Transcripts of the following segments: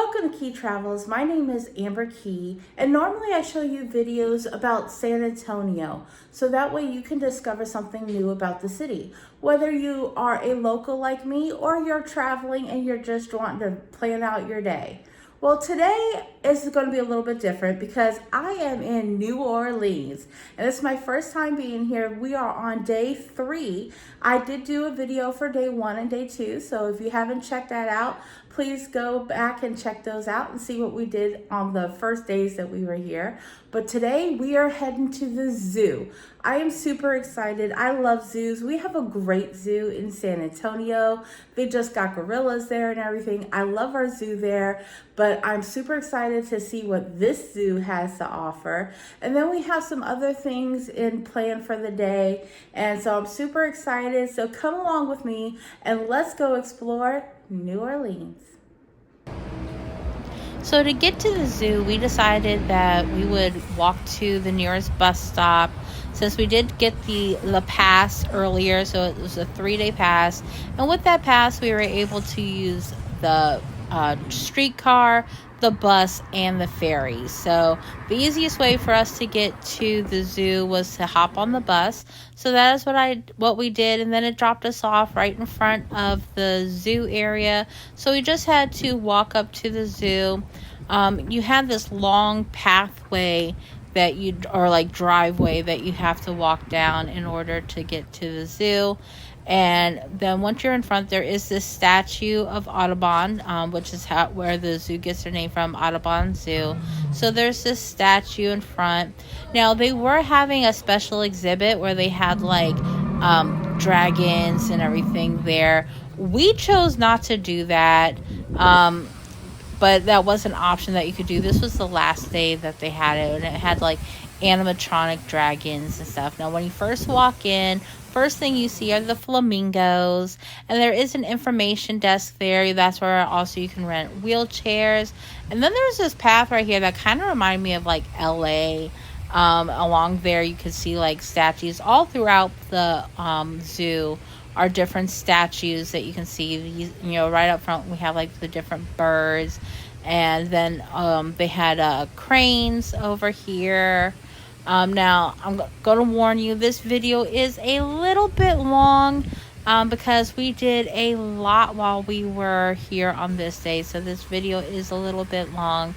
Welcome to Key Travels. My name is Amber Key, and normally I show you videos about San Antonio, so that way you can discover something new about the city. Whether you are a local like me or you're traveling and you're just wanting to plan out your day. Well, today is going to be a little bit different because I am in New Orleans and it's my first time being here. We are on day 3. I did do a video for day 1 and day 2, so if you haven't checked that out, please go back and check those out and see what we did on the first days that we were here. But today we are heading to the zoo. I am super excited. I love zoos. We have a great zoo in San Antonio. They just got gorillas there and everything. I love our zoo there, but I'm super excited to see what this zoo has to offer. And then we have some other things in plan for the day. And so I'm super excited. So come along with me and let's go explore New Orleans. So to get to the zoo, we decided that we would walk to the nearest bus stop since we did get the pass earlier, so it was a 3-day pass. And with that pass, we were able to use the streetcar, the bus, and the ferry. So the easiest way for us to get to the zoo was to hop on the bus. So that is what we did, and then it dropped us off right in front of the zoo area. So we just had to walk up to the zoo. You had this long pathway driveway that you have to walk down in order to get to the zoo. And then once you're in front, there is this statue of Audubon, which is where the zoo gets their name from, Audubon Zoo. So there's this statue in front. Now, they were having a special exhibit where they had dragons and everything there. We chose not to do that, but that was an option that you could do. This was the last day that they had it, and it had animatronic dragons and stuff. Now, when you first walk in, first thing you see are the flamingos, and there is an information desk there. That's where also you can rent wheelchairs. And then there's this path right here that kind of reminded me of LA. Along there you can see statues all throughout the zoo are different statues that you can see. These, right up front we have the different birds, and then they had cranes over here. Now, I'm going to warn you, this video is a little bit long because we did a lot while we were here on this day. So this video is a little bit long.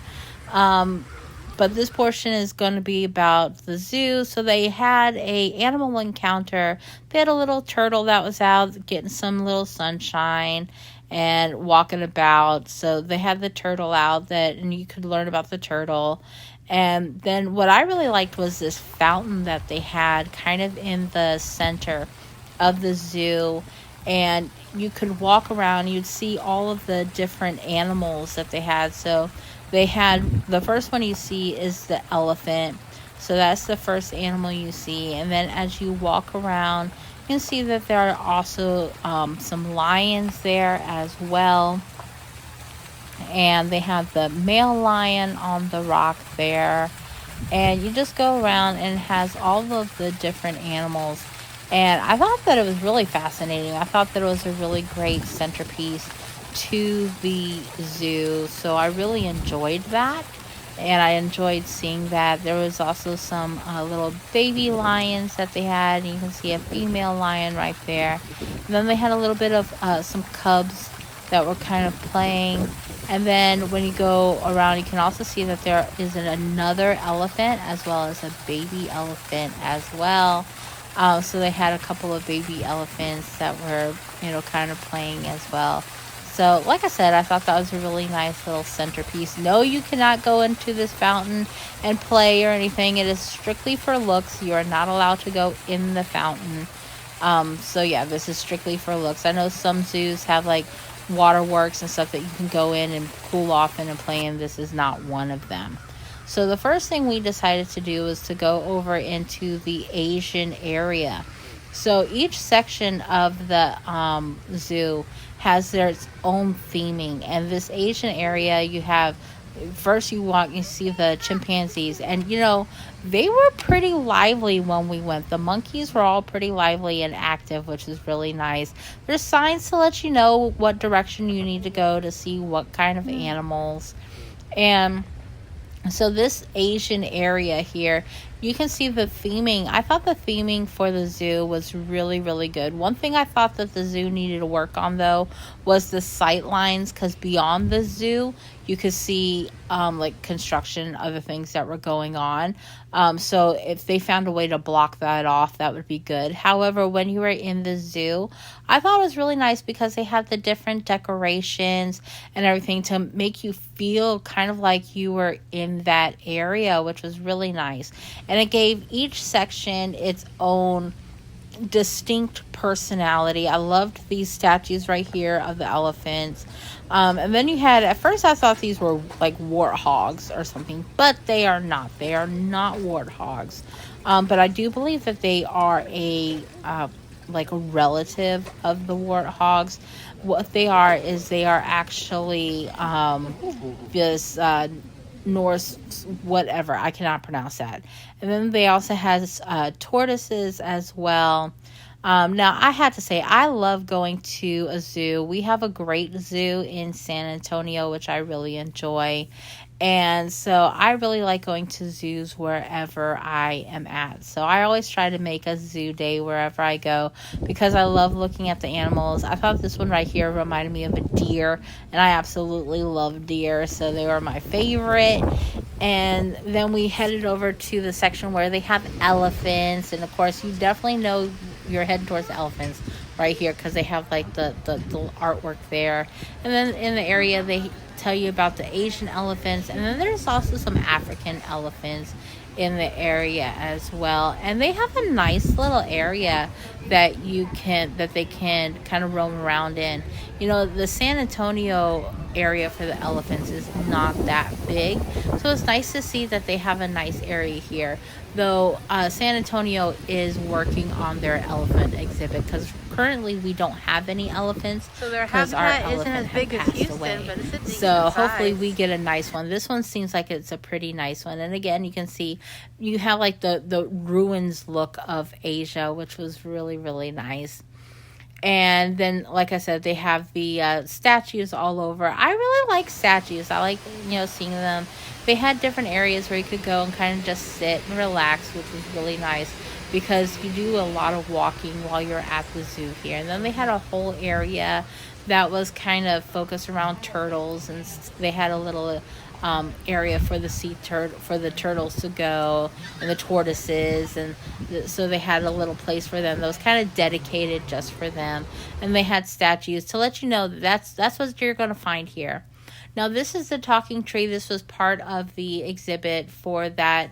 But this portion is going to be about the zoo. So they had a animal encounter. They had a little turtle that was out getting some little sunshine and walking about. So they had the turtle out and you could learn about the turtle. And then what I really liked was this fountain that they had kind of in the center of the zoo. And you could walk around, you'd see all of the different animals that they had. So they had, the first one you see is the elephant. So that's the first animal you see. And then as you walk around, you can see that there are also some lions there as well. And they have the male lion on the rock there. And you just go around and it has all of the different animals. And I thought that it was really fascinating. I thought that it was a really great centerpiece to the zoo. So I really enjoyed that. And I enjoyed seeing that. There was also some little baby lions that they had. And you can see a female lion right there. And then they had a little bit of some cubs that were kind of playing. And then when you go around, you can also see that there is another elephant as well as a baby elephant as well. So they had a couple of baby elephants that were, kind of playing as well. So like I said, I thought that was a really nice little centerpiece. No, you cannot go into this fountain and play or anything. It is strictly for looks. You are not allowed to go in the fountain. So yeah, this is strictly for looks. I know some zoos have waterworks and stuff that you can go in and cool off in and play in. This is not one of them. So the first thing we decided to do was to go over into the Asian area. So each section of the zoo has their own theming, and this Asian area, you have first you see the chimpanzees, and they were pretty lively when we went. The monkeys were all pretty lively and active, which is really nice. There's signs to let you know what direction you need to go to see what kind of animals. And so this Asian area here, you can see the theming. I thought the theming for the zoo was really, really good. One thing I thought that the zoo needed to work on, though, was the sight lines, because beyond the zoo, you could see like construction, other things that were going on. So if they found a way to block that off, that would be good. However, when you were in the zoo, I thought it was really nice because they had the different decorations and everything to make you feel kind of like you were in that area, which was really nice. And it gave each section its own distinct personality. I loved these statues right here of the elephants. And then you had, at first I thought these were like warthogs or something, but they are not. They are not warthogs. But I do believe that they are like a relative of the warthogs. What they are is they are actually this Norse whatever, I cannot pronounce that. And then they also has tortoises as well. Now I had to say, I love going to a zoo. We have a great zoo in San Antonio, which I really enjoy. And so I really like going to zoos wherever I am at. So I always try to make a zoo day wherever I go because I love looking at the animals. I thought this one right here reminded me of a deer, and I absolutely love deer, so they were my favorite. And then we headed over to the section where they have elephants, and of course you definitely know you're heading towards the elephants right here because they have like the artwork there. And then in the area they tell you about the Asian elephants, and then there's also some African elephants in the area as well. And they have a nice little area that they can kind of roam around in. The San Antonio area for the elephants is not that big, so it's nice to see that they have a nice area here. Though San Antonio is working on their elephant exhibit because currently we don't have any elephants. So their because our habitat isn't elephant as big had as passed Houston, away. but it's a decent So hopefully size. we get a nice one. This one seems like it's a pretty nice one. And again, you can see you have like the ruins look of Asia, which was really, really nice. And then, like I said, they have the statues all over. I really like statues. I like, seeing them. They had different areas where you could go and kind of just sit and relax, which was really nice because you do a lot of walking while you're at the zoo here. And then they had a whole area that was kind of focused around turtles, and they had a little area for the turtles to go, and the tortoises, and so they had a little place for them that was kind of dedicated just for them. And they had statues to let you know that's what you're going to find here. Now this is the talking tree. This was part of the exhibit for that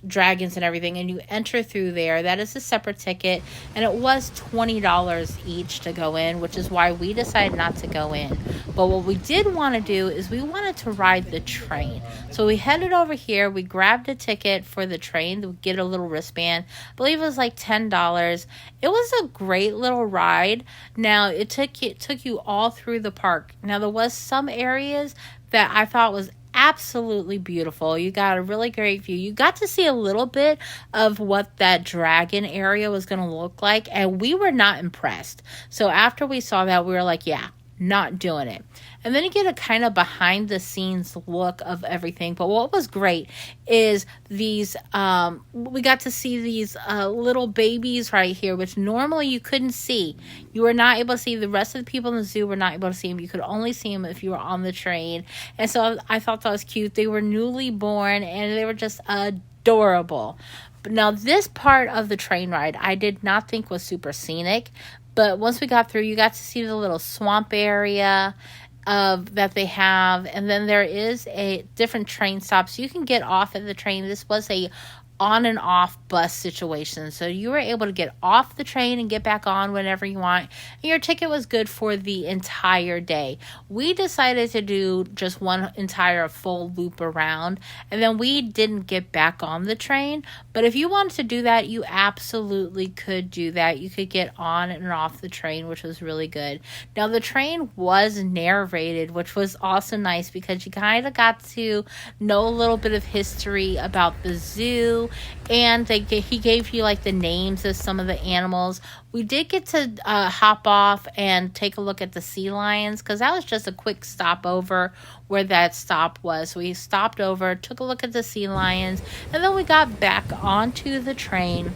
dragons and everything, and you enter through there. That is a separate ticket, and it was $20 each to go in, which is why we decided not to go in. But what we did want to do is we wanted to ride the train. So we headed over here, we grabbed a ticket for the train to get a little wristband. I believe it was like $10. It was a great little ride. Now it took you all through the park. Now there was some areas that I thought was absolutely beautiful. You got a really great view. You got to see a little bit of what that dragon area was going to look like, and we were not impressed. So after we saw that, we were like, yeah, not doing it. And then you get a kind of behind the scenes look of everything. But what was great is these we got to see these little babies right here, which normally you couldn't see. You were not able to see. The rest of the people in the zoo were not able to see them. You could only see them if you were on the train. And so I thought that was cute. They were newly born and they were just adorable. But now this part of the train ride I did not think was super scenic. But once we got through, you got to see the little swamp area that they have. And then there is a different train stops. You can get off at the train. This was a on and off bus situation. So you were able to get off the train and get back on whenever you want. And your ticket was good for the entire day. We decided to do just one entire full loop around, and then we didn't get back on the train. But if you wanted to do that, you absolutely could do that. You could get on and off the train, which was really good. Now, the train was narrated, which was also nice because you kind of got to know a little bit of history about the zoo, and he gave you like the names of some of the animals. We did get to hop off and take a look at the sea lions, because that was just a quick stopover where that stop was. We stopped over, took a look at the sea lions, and then we got back onto the train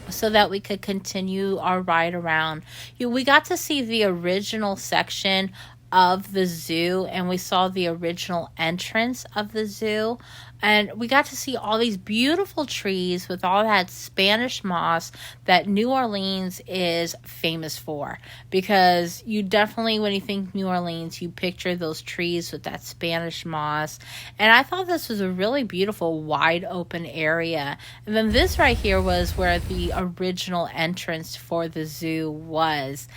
so that we could continue our ride around. We got to see the original section of the zoo, and we saw the original entrance of the zoo, and we got to see all these beautiful trees with all that Spanish moss that New Orleans is famous for, because you definitely, when you think New Orleans, you picture those trees with that Spanish moss. And I thought this was a really beautiful wide open area. And then this right here was where the original entrance for the zoo was.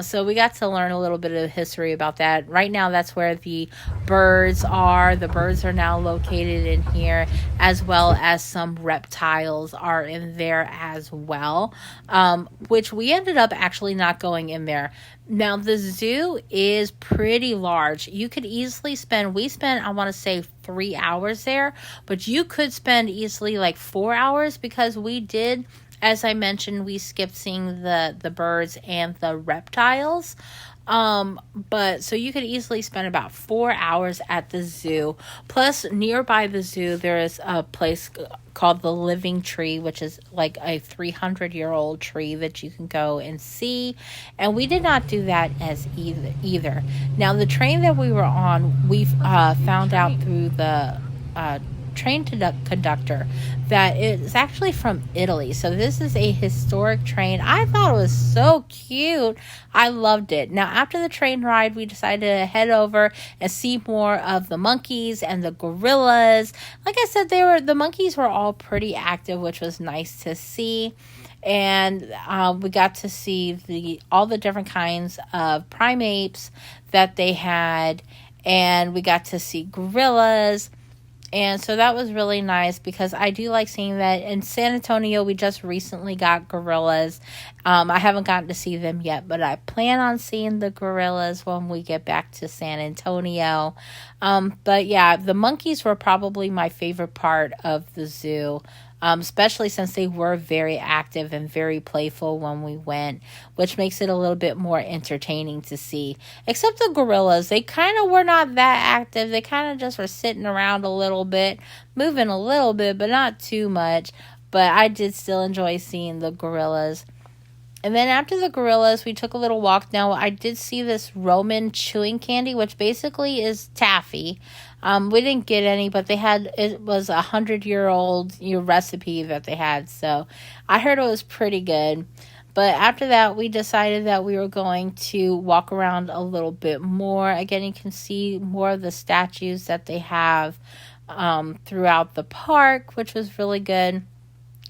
So we got to learn a little bit of history about that. Right now, that's where the birds are. The birds are now located in here, as well as some reptiles are in there as well, which we ended up actually not going in there. Now, the zoo is pretty large. You could easily we spent, I want to say 3 hours there, but you could spend easily like 4 hours, because we did, as I mentioned, we skipped seeing the birds and the reptiles. But so you could easily spend about 4 hours at the zoo. Plus, nearby the zoo, there is a place called the Living Tree, which is like a 300-year-old tree that you can go and see. And we did not do that as either. Now, the train that we were on, we found out through the train conductor that it's actually from Italy. So this is a historic train. I thought it was so cute. I loved it. Now, after the train ride, we decided to head over and see more of the monkeys and the gorillas. Like I said, the monkeys were all pretty active, which was nice to see. And we got to see all the different kinds of primates that they had, and we got to see gorillas. And so that was really nice, because I do like seeing that. In San Antonio, we just recently got gorillas. I haven't gotten to see them yet, but I plan on seeing the gorillas when we get back to San Antonio. But yeah, the monkeys were probably my favorite part of the zoo. Especially since they were very active and very playful when we went, which makes it a little bit more entertaining to see. Except the gorillas, they kind of were not that active. They kind of just were sitting around a little bit, moving a little bit, but not too much. But I did still enjoy seeing the gorillas. And then after the gorillas, we took a little walk. Now, I did see this Roman chewing candy, which basically is taffy. We didn't get any, but it was 100-year-old recipe that they had. So I heard it was pretty good. But after that, we decided that we were going to walk around a little bit more. Again, you can see more of the statues that they have throughout the park, which was really good.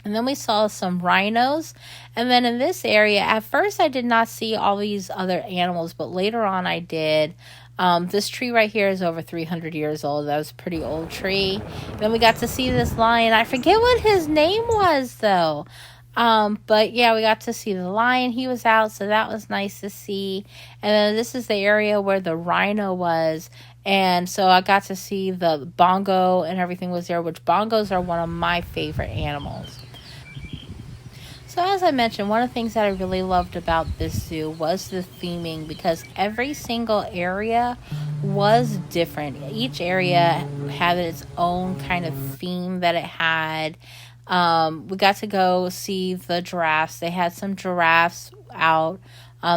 And then we saw some rhinos. And then in this area, at first I did not see all these other animals, but later on I did. This tree right here is over 300 years old. That was a pretty old tree. Then we got to see this lion. I forget what his name was, though. But yeah, we got to see the lion. He was out, so that was nice to see. And then this is the area where the rhino was. And so I got to see the bongo and everything was there, which bongos are one of my favorite animals. So as I mentioned, one of the things that I really loved about this zoo was the theming, because every single area was different. Each area had its own kind of theme that it had. We got to go see the giraffes. They had some giraffes out.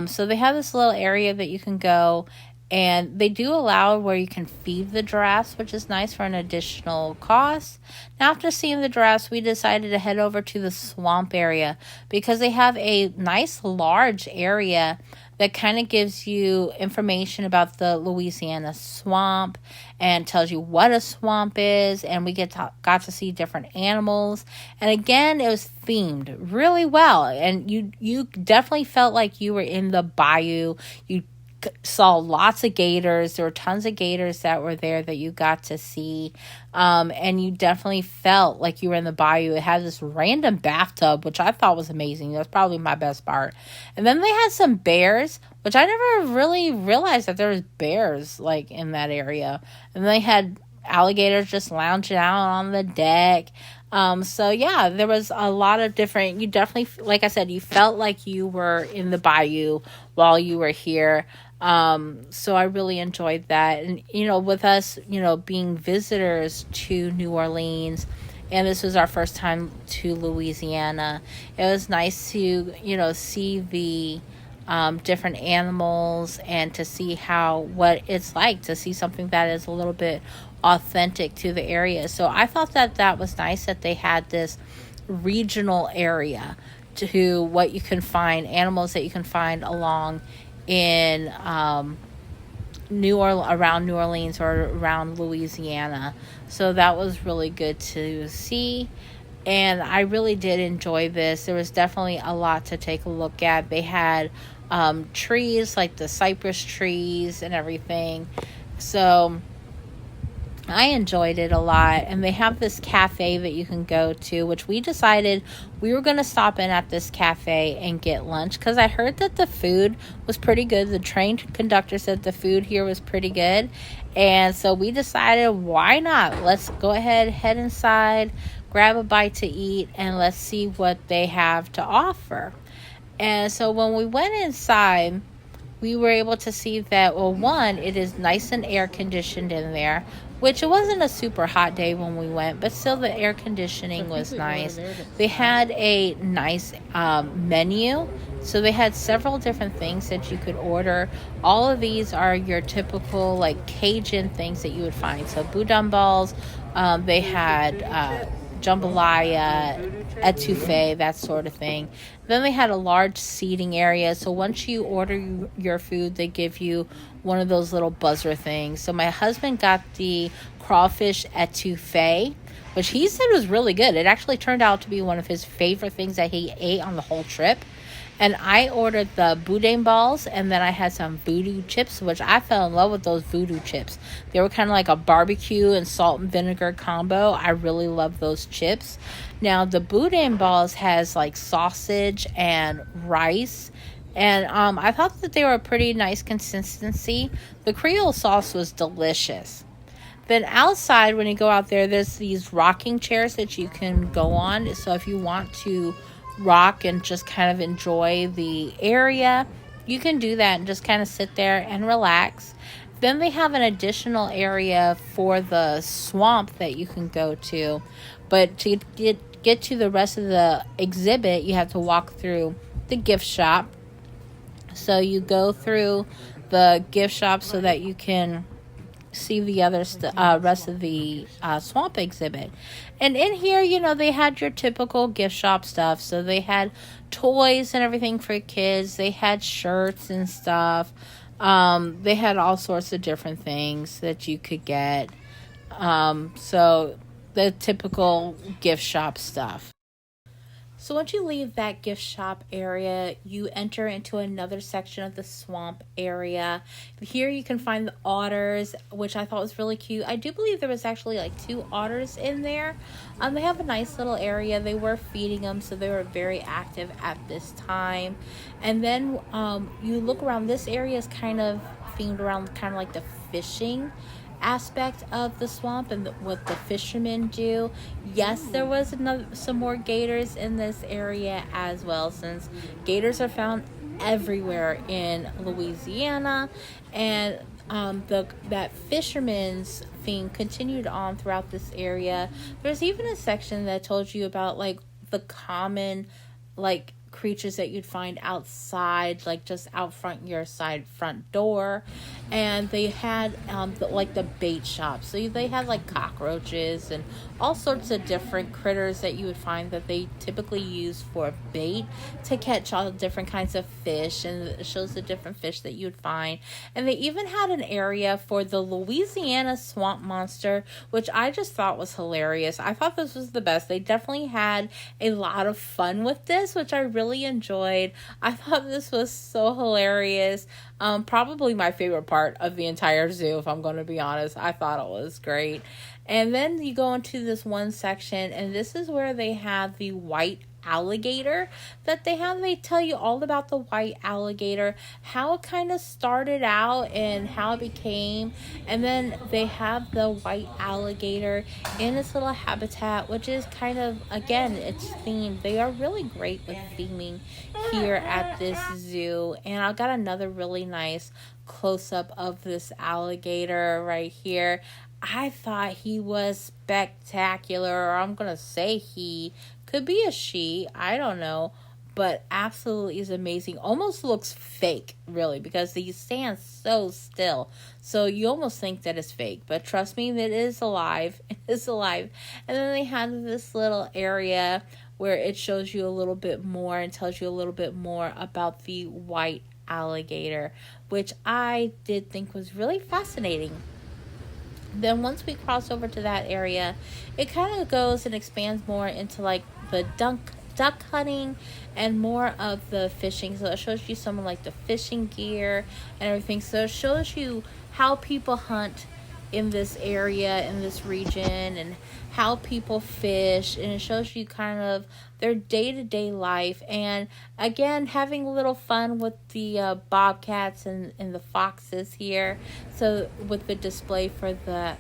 So they have this little area that you can go, and they do allow where you can feed the giraffes, which is nice for an additional cost. Now, after seeing the giraffes, we decided to head over to the swamp area, because they have a nice large area that kind of gives you information about the Louisiana swamp and tells you what a swamp is. And we got to see different animals. And again, it was themed really well. And you definitely felt like you were in the bayou. You saw lots of gators. There were tons of gators that were there that you got to see. And you definitely felt like you were in the bayou. It had this random bathtub, which I thought was amazing. That's probably my best part. And then they had some bears, which I never really realized that there was bears like in that area. And they had alligators just lounging out on the deck. So yeah, there was a lot of different, you definitely, like I said, you felt like you were in the bayou while you were here. So I really enjoyed that. And, with us, being visitors to New Orleans, and this was our first time to Louisiana, it was nice to, see the different animals and to see what it's like to see something that is a little bit authentic to the area. So I thought that was nice that they had this regional area to what you can find, animals that you can find along in around New Orleans or around Louisiana. So that was really good to see. And I really did enjoy this. There was definitely a lot to take a look at. They had trees, like the cypress trees and everything. So I enjoyed it a lot. And they have this cafe that you can go to, which we decided we were going to stop in at this cafe and get lunch because I heard that the food was pretty good. The train conductor said the food here was pretty good. And so we decided, why not? Let's go ahead, head inside, grab a bite to eat, and let's see what they have to offer. And so when we went inside, we were able to see that, well, one, it is nice and air conditioned in there, which it wasn't a super hot day when we went, but still the air conditioning was nice. They had a nice menu, so they had several different things that you could order. All of these are your typical like Cajun things that you would find. So boudin balls, they had jambalaya, etouffee, that sort of thing. Then they had a large seating area. So once you order your food, they give you one of those little buzzer things. So my husband got the crawfish etouffee, which he said was really good. It actually turned out to be one of his favorite things that he ate on the whole trip. And I ordered the boudin balls, and then I had some voodoo chips, which I fell in love with those voodoo chips. They were kind of like a barbecue and salt and vinegar combo. I really love those chips. Now, the boudin balls has like sausage and rice, and I thought that they were a pretty nice consistency. The Creole sauce was delicious. Then outside, when you go out there, there's these rocking chairs that you can go on. So if you want to rock and just kind of enjoy the area, you can do that and just kind of sit there and relax. Then they have an additional area for the swamp that you can go to, but to get to the rest of the exhibit, you have to walk through the gift shop. So you go through the gift shop so that you can see the other rest of the swamp exhibit. And in here, they had your typical gift shop stuff. So they had toys and everything for kids. They had shirts and stuff. They had all sorts of different things that you could get. So the typical gift shop stuff. So once you leave that gift shop area, you enter into another section of the swamp area. Here you can find the otters, which I thought was really cute. I do believe there was actually like 2 otters in there. They have a nice little area. They were feeding them, so they were very active at this time. And then you look around. This area is kind of themed around kind of like the fishing aspect of the swamp and what the fishermen do. Yes, there was some more gators in this area as well, since gators are found everywhere in Louisiana, and that fisherman's theme continued on throughout this area. There's even a section that told you about like the common like creatures that you'd find outside, like just out front your front door. And they had like the bait shop, so they had like cockroaches and all sorts of different critters that you would find that they typically use for bait to catch all different kinds of fish, and it shows the different fish that you'd find. And they even had an area for the Louisiana swamp monster, which I just thought was hilarious. I thought this was the best. They definitely had a lot of fun with this, which I really enjoyed. I thought this was so hilarious. Probably my favorite part of the entire zoo, if I'm going to be honest. I thought it was great. And then you go into this one section, and this is where they have the white alligator that they have. They tell you all about the white alligator, how it kind of started out and how it became. And then they have the white alligator in its little habitat, which is kind of, again, it's themed. They are really great with theming here at this zoo. And I got another really nice close-up of this alligator right here. I thought he was spectacular, or I'm gonna say he, could be a she, I don't know, but absolutely is amazing. Almost looks fake, really, because he stands so still. So you almost think that it's fake, but trust me, it is alive. It is alive. And then they have this little area where it shows you a little bit more and tells you a little bit more about the white alligator, which I did think was really fascinating. Then once we cross over to that area, it kind of goes and expands more into like the duck hunting and more of the fishing. So it shows you some of like the fishing gear and everything. So it shows you how people hunt in this area, in this region, and how people fish, and it shows you kind of their day-to-day life. And again, having a little fun with the bobcats and the foxes here. So with the display for that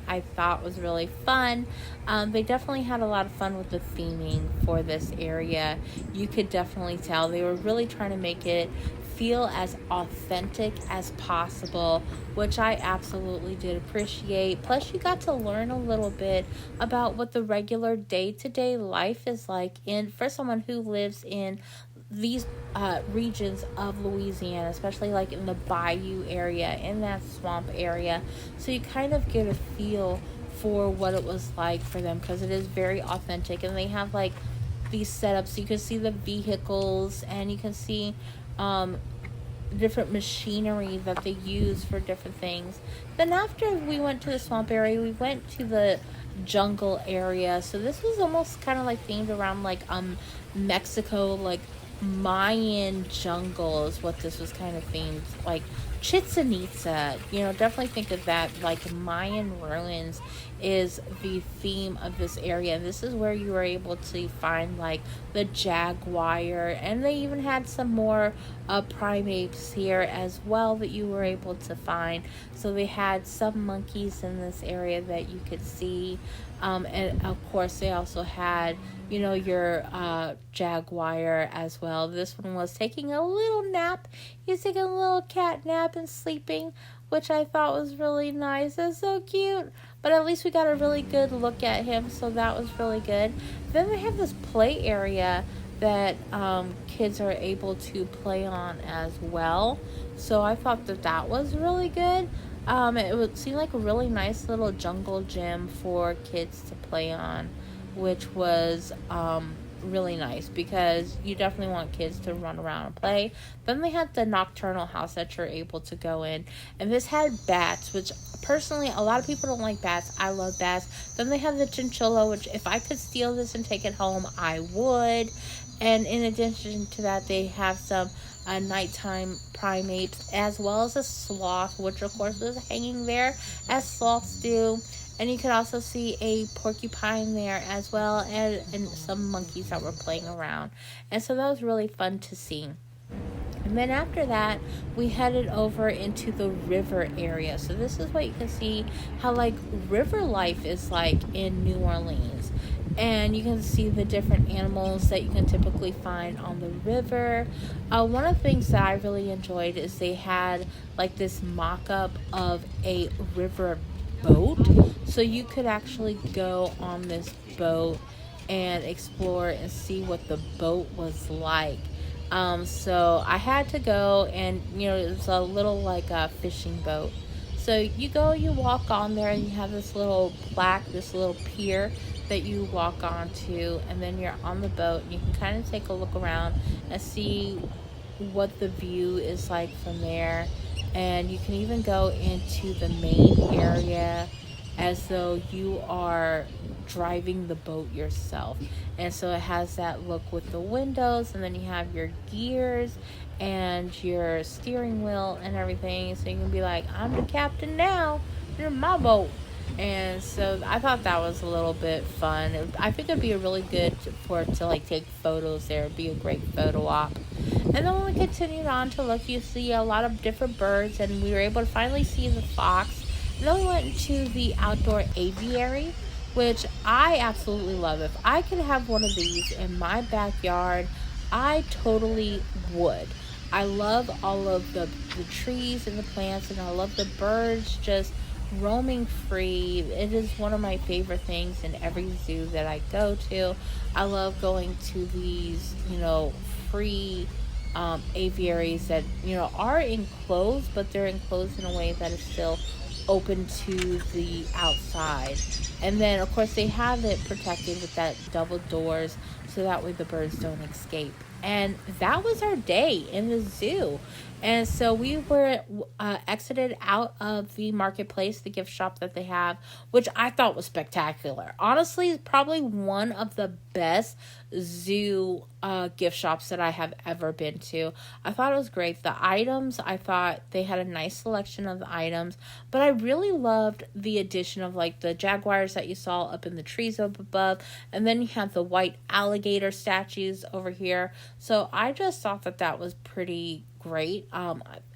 I thought was really fun. They definitely had a lot of fun with the theming for this area. You could definitely tell they were really trying to make it feel as authentic as possible, which I absolutely did appreciate. Plus, you got to learn a little bit about what the regular day-to-day life is like for someone who lives in these regions of Louisiana, especially like in the bayou area, in that swamp area. So you kind of get a feel for what it was like for them, because it is very authentic. And they have like these setups, so you can see the vehicles, and you can see different machinery that they use for different things. Then after we went to the swamp area, we went to the jungle area. So this was almost kind of like themed around like Mexico, like Mayan jungle is what this was kind of themed, like Chichen Itza, definitely think of that, like Mayan ruins is the theme of this area. And this is where you were able to find like the jaguar, and they even had some more primates here as well that you were able to find. So they had some monkeys in this area that you could see, and of course they also had your jaguar as well. This one was taking a little nap. He's taking a little cat nap and sleeping, which I thought was really nice. It's so cute. But at least we got a really good look at him, so that was really good. Then they have this play area that kids are able to play on as well. So I thought that was really good. It would seem like a really nice little jungle gym for kids to play on, which was really nice, because you definitely want kids to run around and play. Then they had the nocturnal house that you're able to go in, and this had bats, which personally a lot of people don't like bats. I love bats. Then they have the chinchilla, which if I could steal this and take it home, I would. And in addition to that, they have some nighttime primates, as well as a sloth, which of course was hanging there as sloths do. And you could also see a porcupine there as well, and some monkeys that were playing around. And so that was really fun to see. And then after that, we headed over into the river area. So this is what you can see how like river life is like in New Orleans. And you can see the different animals that you can typically find on the river. One of the things that I really enjoyed is they had like this mock-up of a river boat. So you could actually go on this boat and explore and see what the boat was like. So I had to go, and it was a little like a fishing boat. So you go, you walk on there, and you have this little plaque, this little pier that you walk onto, and then you're on the boat, and you can kind of take a look around and see what the view is like from there. And you can even go into the main area as though you are driving the boat yourself. And so it has that look with the windows, and then you have your gears and your steering wheel and everything. So you can be like, I'm the captain now, you're my boat. And so I thought that was a little bit fun. I think it'd be a really good for to like take photos there. It'd be a great photo op. And then when we continued on to look, you see a lot of different birds, and we were able to finally see the fox. And then we went to the outdoor aviary, which I absolutely love. If I could have one of these in my backyard, I totally would. I love all of the trees and the plants, and I love the birds just roaming free. It is one of my favorite things in every zoo that I go to. I love going to these, free aviaries that, are enclosed, but they're enclosed in a way that is still open to the outside. And then, of course, they have it protected with that double doors so that way the birds don't escape. And that was our day in the zoo. And so we were exited out of the marketplace, the gift shop that they have, which I thought was spectacular. Honestly, probably one of the best zoo gift shops that I have ever been to. I thought it was great. The items, I thought they had a nice selection of the items, but I really loved the addition of like the jaguars that you saw up in the trees up above, and then you have the white alligator statues over here. So I just thought that was pretty great.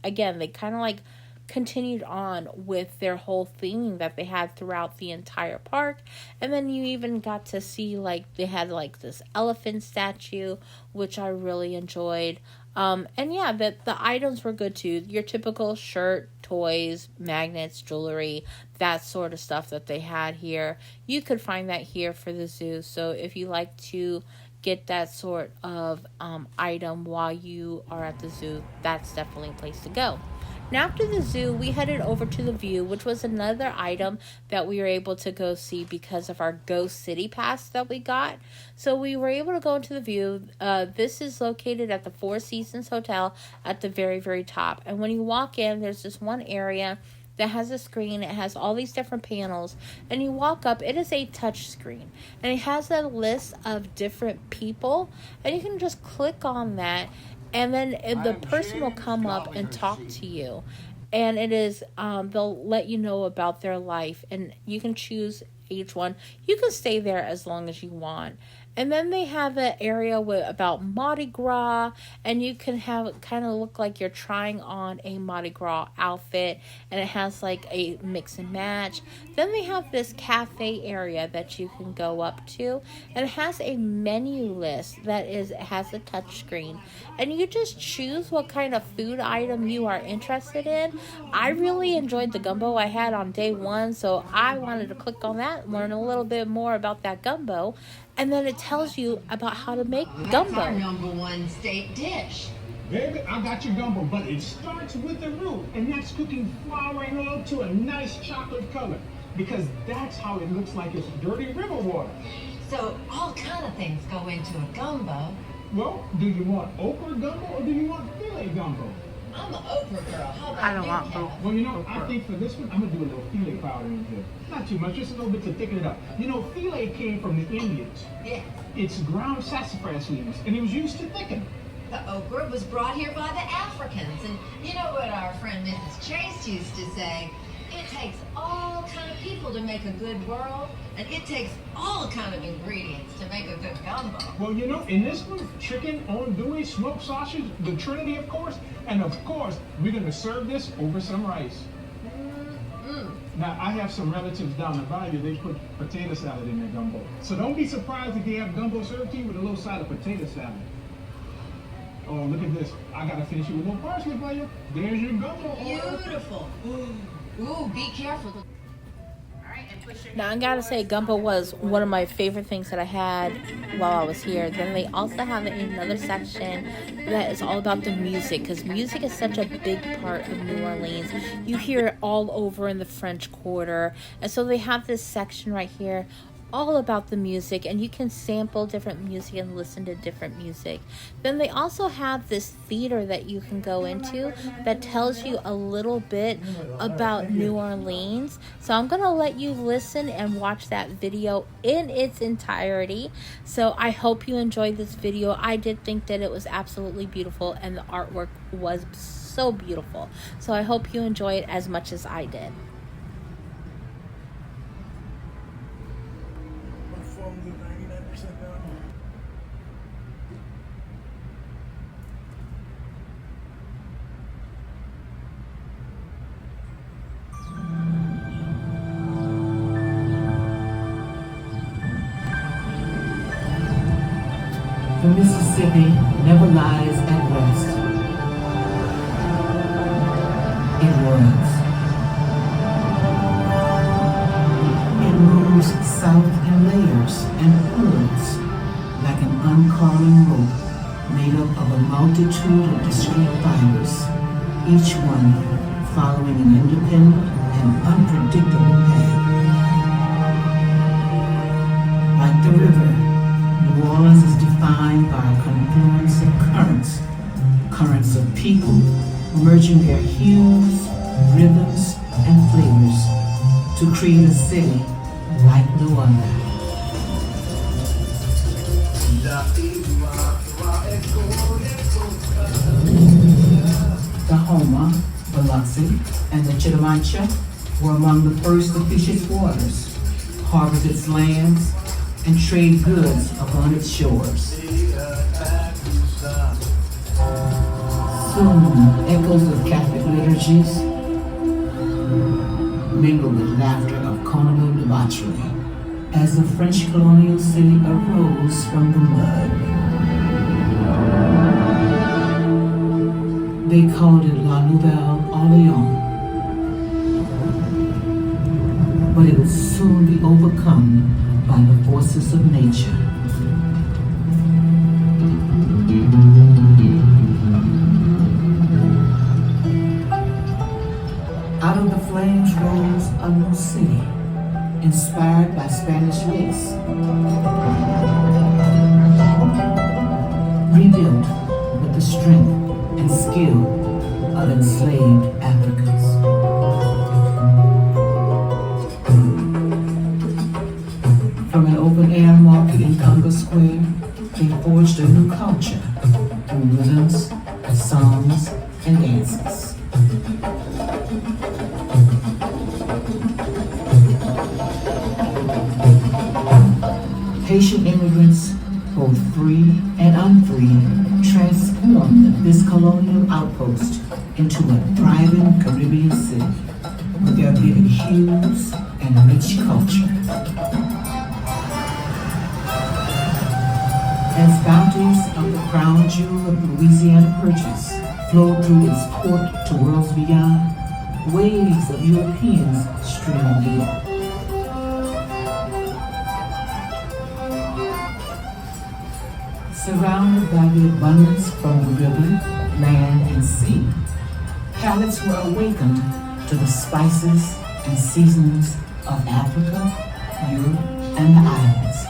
Again, they kind of like continued on with their whole theme that they had throughout the entire park. And then you even got to see like they had like this elephant statue, which I really enjoyed. And yeah, the items were good too. Your typical shirt, toys, magnets, jewelry, that sort of stuff that they had here. You could find that here for the zoo. So if you like to get that sort of item while you are at the zoo, that's definitely a place to go. Now after the zoo, we headed over to the View, which was another item that we were able to go see because of our Go City Pass that we got. So we were able to go into the View. This is located at the Four Seasons Hotel at the very, very top. And when you walk in, there's this one area that has a screen. It has all these different panels, and you walk up. It is a touch screen, and it has a list of different people, and you can just click on that, and then the person will come up and talk to you. And it is they'll let you know about their life, and you can choose each one. You can stay there as long as you want. And then they have an area about Mardi Gras, and you can have it kind of look like you're trying on a Mardi Gras outfit, and it has like a mix and match. Then they have this cafe area that you can go up to, and it has a menu list that has a touch screen, and you just choose what kind of food item you are interested in. I really enjoyed the gumbo I had on day one, so I wanted to click on that, learn a little bit more about that gumbo. And then it tells you about how to make gumbo. That's our number one state dish. Baby, I got your gumbo, but it starts with the root, and that's cooking flour and oil to a nice chocolate color, because that's how it looks like it's dirty river water. So all kind of things go into a gumbo. Well, do you want okra gumbo or do you want filet gumbo? I'm an okra girl. How about I don't you, want Kat? both. Well, I think for this one, I'm going to do a little filet powder in here. Not too much, just a little bit to thicken it up. Filet came from the Indians. Yeah. It's ground sassafras leaves, and it was used to thicken. The okra was brought here by the Africans. And you know what our friend Mrs. Chase used to say? It takes all kind of people to make a good world, and it takes all kind of ingredients to make a good gumbo. Well, in this one, chicken, andouille, smoked sausage, the Trinity, of course, and of course, we're going to serve this over some rice. Now, I have some relatives down the bayou, they put potato salad in their gumbo. So don't be surprised if they have gumbo served to you with a little side of potato salad. Oh, look at this. I got to finish it with a little parsley for you. There's your gumbo. Beautiful. Ooh, be careful. All right, Now I gotta say, gumbo was one of my favorite things that I had while I was here. Then they also have another section that is all about the music, because music is such a big part of New Orleans. You hear it all over in the French Quarter, and so they have this section right here all about the music, and you can sample different music and listen to different music. Then they also have this theater that you can go into that tells you a little bit about New Orleans. So I'm gonna let you listen and watch that video in its entirety. So I hope you enjoyed this video. I did think that it was absolutely beautiful, and the artwork was so beautiful. So I hope you enjoy it as much as I did. The Mississippi never lies at rest. It runs. It moves south in layers and pulls like an uncurling rope made up of a multitude of discrete fibers, each one following an independent and unpredictable path. Like the river, New Orleans is defined by a confluence of currents of people merging their hues, rhythms, and flavors to create a city like no other. The Houma, Biloxi, and the Chittimancha were among the first to fish its waters, harvest its lands, and trade goods upon its shores. Soon, echoes of Catholic liturgies mingled with laughter of carnival debauchery as the French colonial city arose from the mud. They called it La Nouvelle Orleans, but it would soon be overcome by the forces of nature. Out of the flames rose a new city, inspired by Spanish lace, rebuilt with the strength and skill of enslaved Africans. From an open-air market in Congo Square, they forged a new culture through rhythms, songs, and dances. Haitian immigrants, both free and unfree, transformed this colonial outpost into a thriving Caribbean city with their vivid hues and rich culture. As bounties of the crown jewel of Louisiana Purchase flowed through its port to worlds beyond, waves of Europeans streamed in. Surrounded by the abundance from the river, land, and sea, palates were awakened to the spices and seasonings of Africa, Europe, and the islands.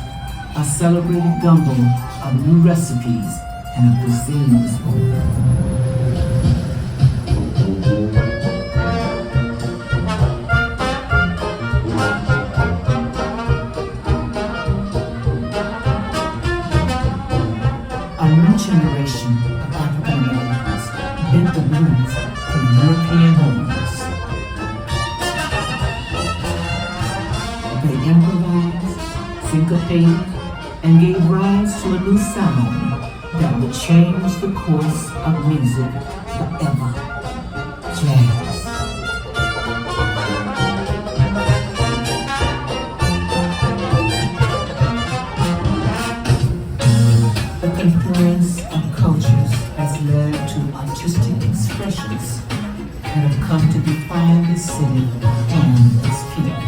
A celebrated gumbo of new recipes and a cuisines A new generation of African Americans bent the blues to European homes. They improvised, syncopated, and gave rise to a new sound that would change the course of music forever. Jazz. The confluence of cultures has led to artistic expressions that have come to define this city and its people.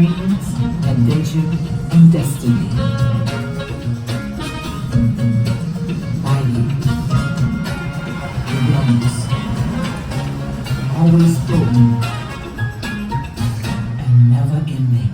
dreams, adventure, and destiny. Mighty, rebellious, always floating, and never ending.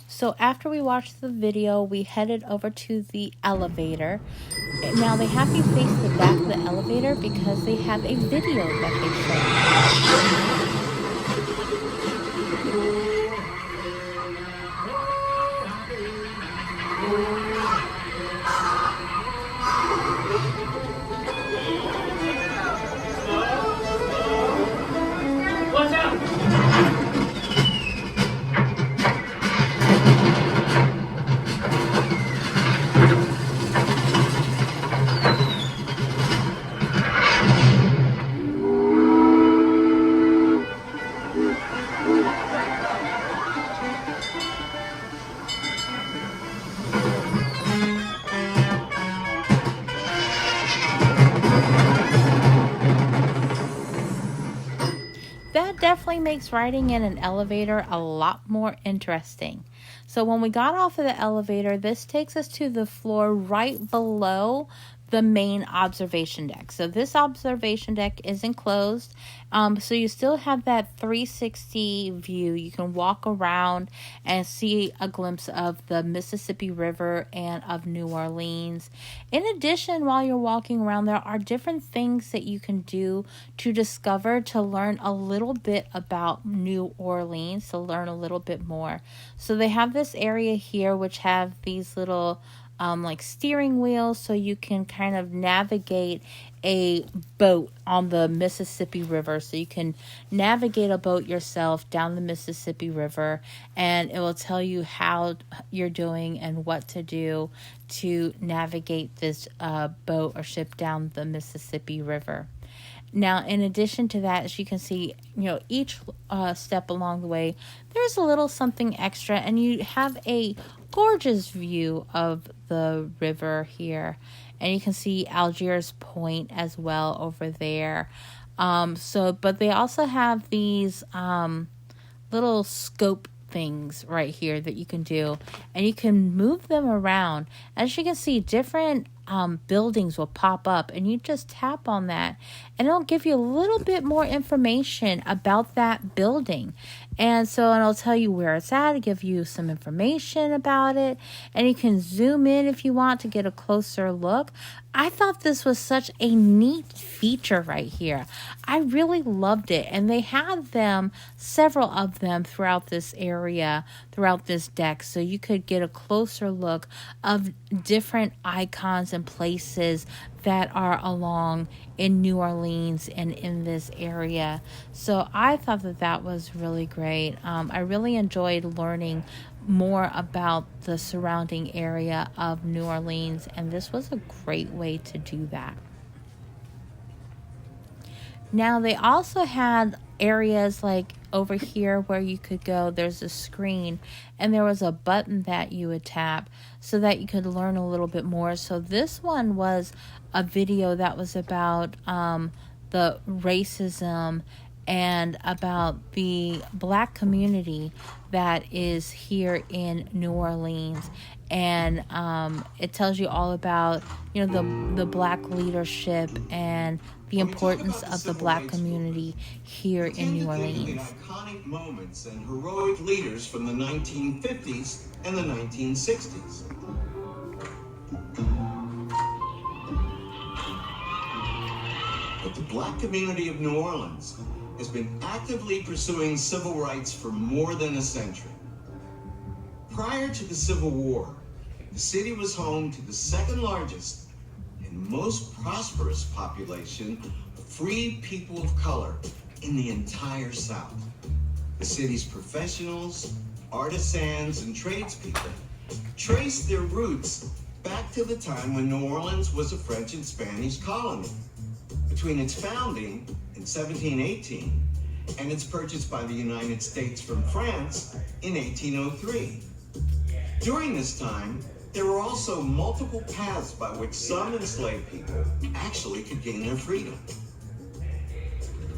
So after we watched the video, we headed over to the elevator. Now they have you face the back of the elevator because they have a video that they show. That definitely makes riding in an elevator a lot more interesting. So when we got off of the elevator, this takes us to the floor right below the main observation deck. So this observation deck is enclosed. So you still have that 360 view. You can walk around and see a glimpse of the Mississippi River and of New Orleans. In addition, while you're walking around, there are different things that you can do to discover, to learn a little bit about New Orleans, to learn a little bit more. So they have this area here which have these little like steering wheels, so you can kind of navigate a boat on the Mississippi River. So you can navigate a boat yourself down the Mississippi River, and it will tell you how you're doing and what to do to navigate this boat or ship down the Mississippi River. Now, in addition to that, as you can see, each step along the way, there's a little something extra, and you have a gorgeous view of the river here. And you can see Algiers Point as well over there. But they also have these little scope things right here that you can do, and you can move them around. As you can see, different buildings will pop up, and you just tap on that and it'll give you a little bit more information about that building. And it'll tell you where it's at, it'll give you some information about it, and you can zoom in if you want to get a closer look. I thought this was such a neat feature right here. I really loved it, and they had them, several of them throughout this area, throughout this deck, so you could get a closer look of different icons and places that are along in New Orleans and in this area. So I thought that was really great. I really enjoyed learning more about the surrounding area of New Orleans, and this was a great way to do that. Now they also had areas like over here where you could go, there's a screen, and there was a button that you would tap so that you could learn a little bit more. So this one was a video that was about the racism and about the Black community that is here in New Orleans. And it tells you all about, the Black leadership and the importance of the Black community here in New Orleans. Iconic moments and heroic leaders from the 1950s and the 1960s. But the Black community of New Orleans has been actively pursuing civil rights for more than a century. Prior to the Civil War, the city was home to the second largest and most prosperous population of free people of color in the entire South. The city's professionals, artisans, and tradespeople trace their roots back to the time when New Orleans was a French and Spanish colony, between its founding in 1718 and its purchase by the United States from France in 1803. During this time, there were also multiple paths by which some enslaved people actually could gain their freedom.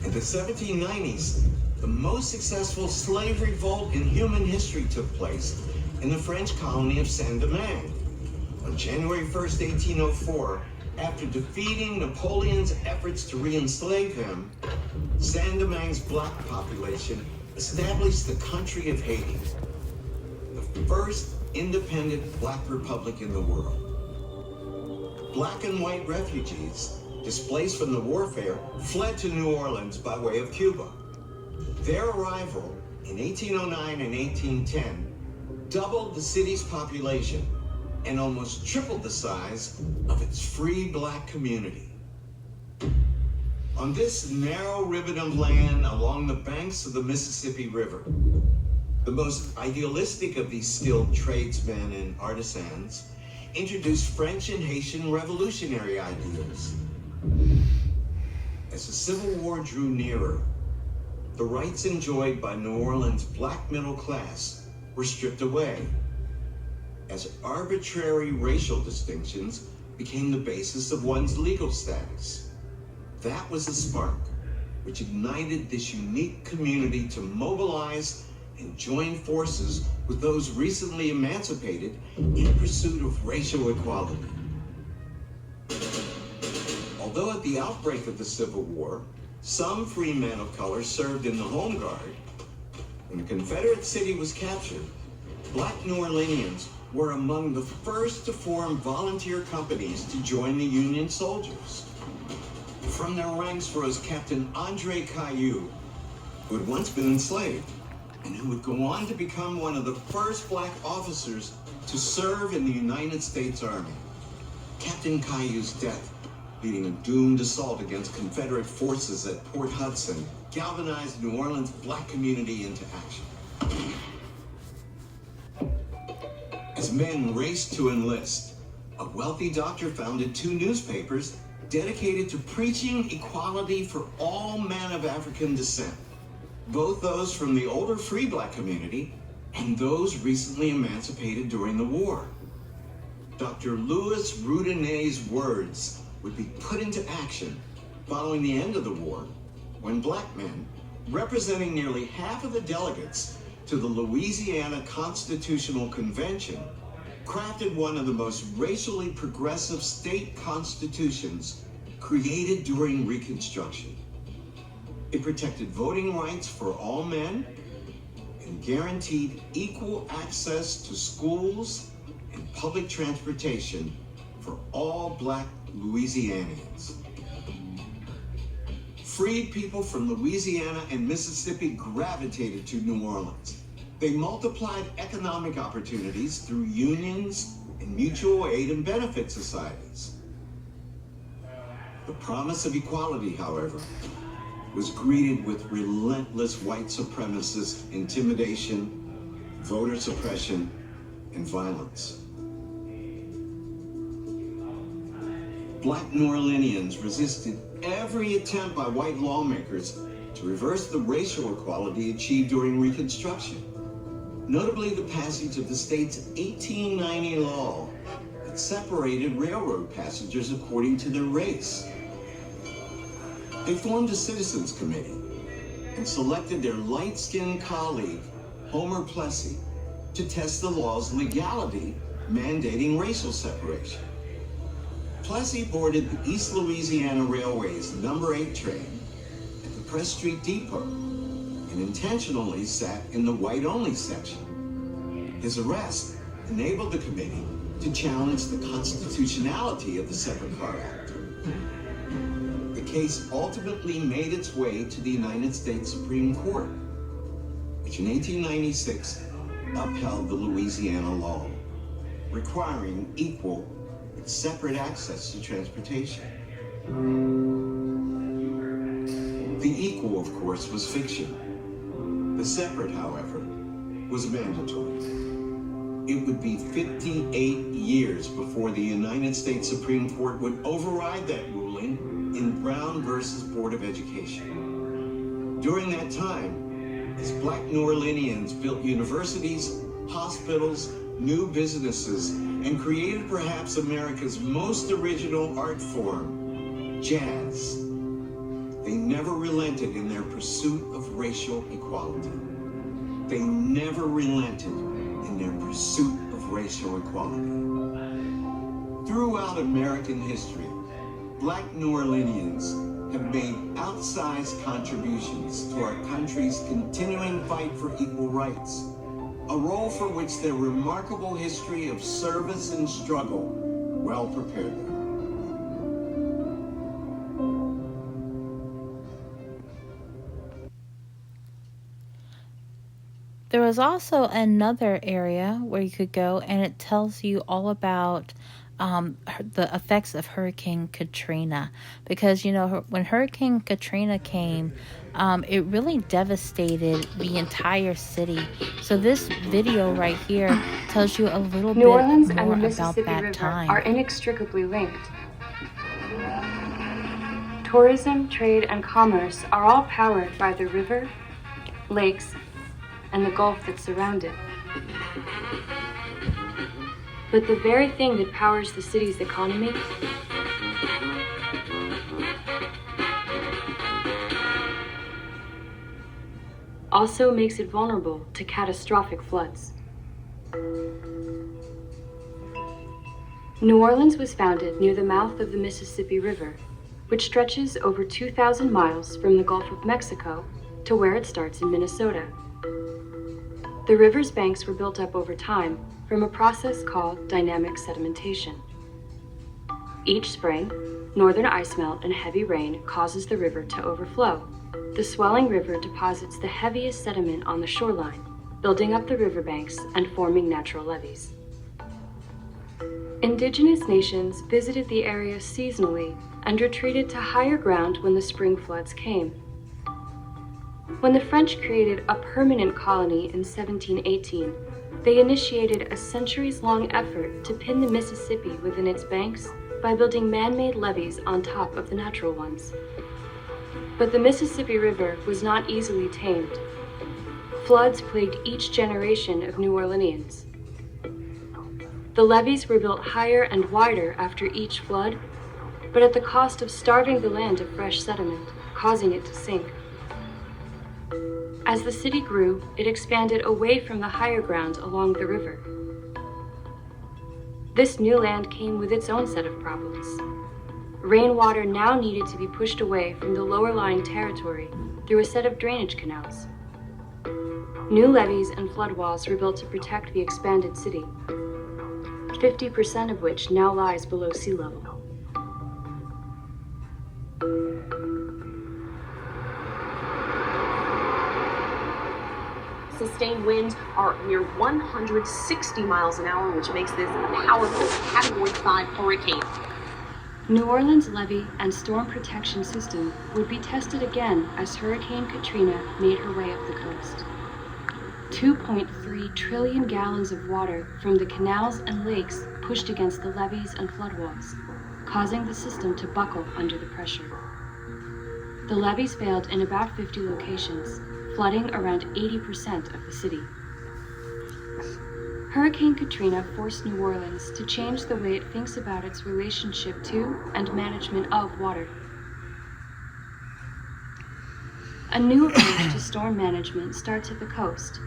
In the 1790s, the most successful slave revolt in human history took place in the French colony of Saint-Domingue. On January 1st, 1804, after defeating Napoleon's efforts to re-enslave him, Saint-Domingue's black population established the country of Haiti, the first independent black republic in the world. Black and white refugees, displaced from the warfare, fled to New Orleans by way of Cuba. Their arrival in 1809 and 1810 doubled the city's population and almost tripled the size of its free black community. On this narrow ribbon of land along the banks of the Mississippi River, the most idealistic of these skilled tradesmen and artisans introduced French and Haitian revolutionary ideals. As the Civil War drew nearer, the rights enjoyed by New Orleans' black middle class were stripped away, as arbitrary racial distinctions became the basis of one's legal status. That was the spark which ignited this unique community to mobilize and join forces with those recently emancipated in pursuit of racial equality. Although at the outbreak of the Civil War, some free men of color served in the Home Guard, when the Confederate city was captured, black New Orleanians were among the first to form volunteer companies to join the Union soldiers. From their ranks rose Captain Andre Caillou, who had once been enslaved, and who would go on to become one of the first black officers to serve in the United States Army. Captain Caillou's death, leading a doomed assault against Confederate forces at Port Hudson, galvanized New Orleans' black community into action. As men raced to enlist, a wealthy doctor founded 2 newspapers dedicated to preaching equality for all men of African descent, both those from the older free black community and those recently emancipated during the war. Dr. Louis Roudanet's words would be put into action following the end of the war, when black men, representing nearly half of the delegates to the Louisiana Constitutional Convention, crafted one of the most racially progressive state constitutions created during Reconstruction. It protected voting rights for all men and guaranteed equal access to schools and public transportation for all black Louisianians. Freed people from Louisiana and Mississippi gravitated to New Orleans. They multiplied economic opportunities through unions and mutual aid and benefit societies. The promise of equality, however, was greeted with relentless white supremacist intimidation, voter suppression, and violence. Black New Orleanians resisted every attempt by white lawmakers to reverse the racial equality achieved during Reconstruction. Notably, the passage of the state's 1890 law that separated railroad passengers according to their race. They formed a citizens committee and selected their light-skinned colleague, Homer Plessy, to test the law's legality mandating racial separation. Plessy boarded the East Louisiana Railway's number 8 train at the Press Street Depot and intentionally sat in the white-only section. His arrest enabled the committee to challenge the constitutionality of the Separate Car Act. The case ultimately made its way to the United States Supreme Court, which in 1896 upheld the Louisiana law, requiring equal and separate access to transportation. The equal, of course, was fiction. The separate, however, was mandatory. it would be 58 years before the United States Supreme Court would override that ruling in Brown versus Board of Education. During that time, as Black New Orleanians built universities, hospitals, new businesses, and created perhaps America's most original art form, jazz, they never relented in their pursuit of racial equality. They never relented in their pursuit of racial equality. Throughout American history, Black New Orleanians have made outsized contributions to our country's continuing fight for equal rights, a role for which their remarkable history of service and struggle well prepared them. There was also another area where you could go, and it tells you all about the effects of Hurricane Katrina. Because, when Hurricane Katrina came, it really devastated the entire city. So this video right here tells you a little New bit Orleans and more the about Mississippi that River time. are inextricably linked. Tourism, trade, and commerce are all powered by the river, lakes, and the Gulf that surround it. But the very thing that powers the city's economy also makes it vulnerable to catastrophic floods. New Orleans was founded near the mouth of the Mississippi River, which stretches over 2,000 miles from the Gulf of Mexico to where it starts in Minnesota. The river's banks were built up over time from a process called dynamic sedimentation. Each spring, northern ice melt and heavy rain causes the river to overflow. The swelling river deposits the heaviest sediment on the shoreline, building up the riverbanks and forming natural levees. Indigenous nations visited the area seasonally and retreated to higher ground when the spring floods came. When the French created a permanent colony in 1718, they initiated a centuries-long effort to pin the Mississippi within its banks by building man-made levees on top of the natural ones. But the Mississippi River was not easily tamed. Floods plagued each generation of New Orleanians. The levees were built higher and wider after each flood, but at the cost of starving the land of fresh sediment, causing it to sink. As the city grew, it expanded away from the higher ground along the river. This new land came with its own set of problems. Rainwater now needed to be pushed away from the lower-lying territory through a set of drainage canals. New levees and flood walls were built to protect the expanded city, 50% of which now lies below sea level. Sustained winds are near 160 miles an hour, which makes this a powerful Category 5 hurricane. New Orleans' levee and storm protection system would be tested again as Hurricane Katrina made her way up the coast. 2.3 trillion gallons of water from the canals and lakes pushed against the levees and flood walls, causing the system to buckle under the pressure. The levees failed in about 50 locations, flooding around 80% of the city. Hurricane Katrina forced New Orleans to change the way it thinks about its relationship to and management of water. A new approach to storm management starts at the coast,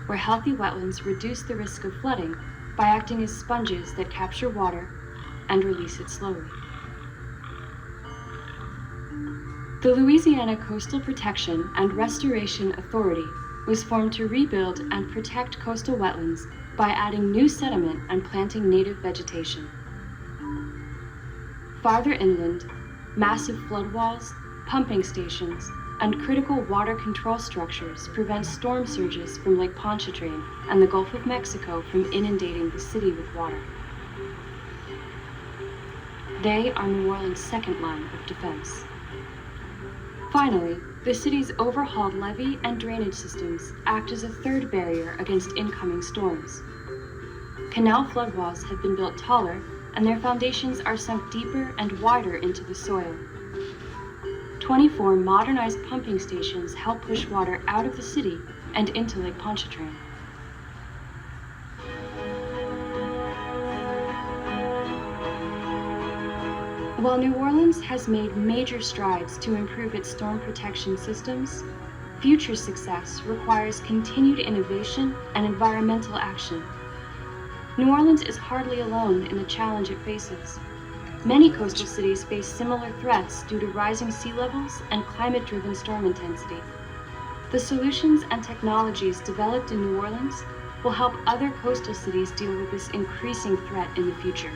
where healthy wetlands reduce the risk of flooding by acting as sponges that capture water and release it slowly. The Louisiana Coastal Protection and Restoration Authority was formed to rebuild and protect coastal wetlands by adding new sediment and planting native vegetation. Farther inland, massive flood walls, pumping stations, and critical water control structures prevent storm surges from Lake Pontchartrain and the Gulf of Mexico from inundating the city with water. They are New Orleans' second line of defense. Finally, the city's overhauled levee and drainage systems act as a third barrier against incoming storms. Canal flood walls have been built taller, and their foundations are sunk deeper and wider into the soil. 24 modernized pumping stations help push water out of the city and into Lake Pontchartrain. While New Orleans has made major strides to improve its storm protection systems, future success requires continued innovation and environmental action. New Orleans is hardly alone in the challenge it faces. Many coastal cities face similar threats due to rising sea levels and climate-driven storm intensity. The solutions and technologies developed in New Orleans will help other coastal cities deal with this increasing threat in the future.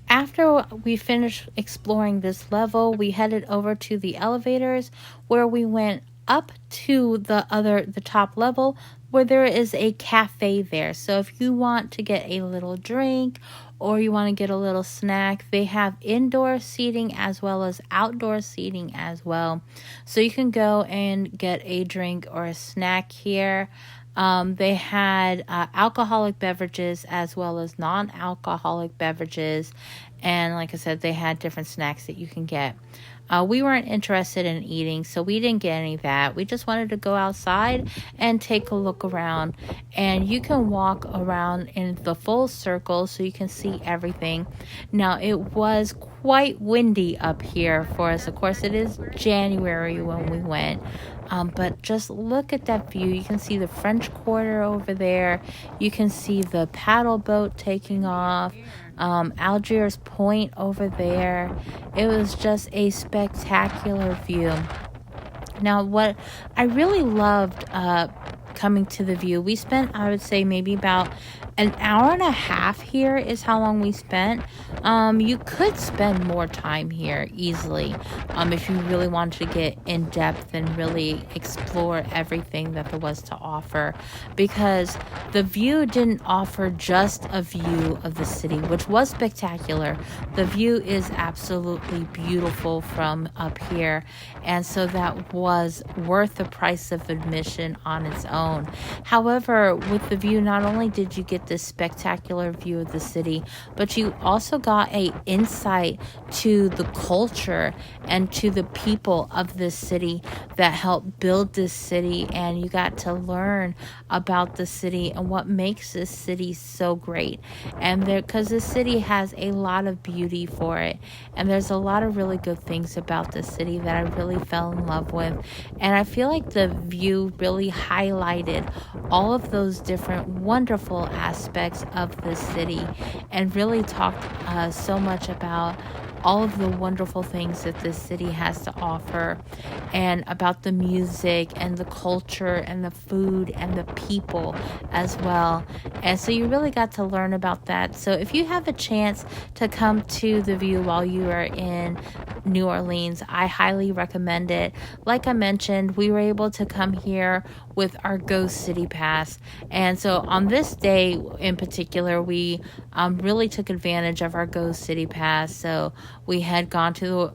After we finished exploring this level, we headed over to the elevators where we went up to the top level where there is a cafe there. So if you want to get a little drink or you want to get a little snack, they have indoor seating as well as outdoor seating as well. So you can go and get a drink or a snack here. They had alcoholic beverages as well as non-alcoholic beverages. And like I said, they had different snacks that you can get. We weren't interested in eating, so we didn't get any of that. We just wanted to go outside and take a look around. And you can walk around in the full circle so you can see everything. Now, it was quite windy up here for us. Of course, it is January when we went. But just look at that view. You can see the French Quarter over there. You can see the paddle boat taking off. Algiers Point over there. It was just a spectacular view. Now, what I really loved coming to the view, we spent, I would say, maybe about an hour and a half here is how long we spent. You could spend more time here easily if you really wanted to get in depth and really explore everything that there was to offer, because the view didn't offer just a view of the city, which was spectacular. The view is absolutely beautiful from up here, and so that was worth the price of admission on its own. However, with the view, not only did you get this spectacular view of the city, but you also got a insight to the culture and to the people of this city that helped build this city, and you got to learn about the city and what makes this city so great. And because this city has a lot of beauty for it, and there's a lot of really good things about this city that I really fell in love with. And I feel like the view really highlighted all of those different wonderful aspects of the city and really talked so much about all of the wonderful things that this city has to offer, and about the music and the culture and the food and the people as well. And so you really got to learn about that. So if you have a chance to come to the view while you are in New Orleans, I highly recommend it. Like I mentioned, we were able to come here with our Go City Pass. And so on this day in particular, we really took advantage of our Go City Pass. So we had gone to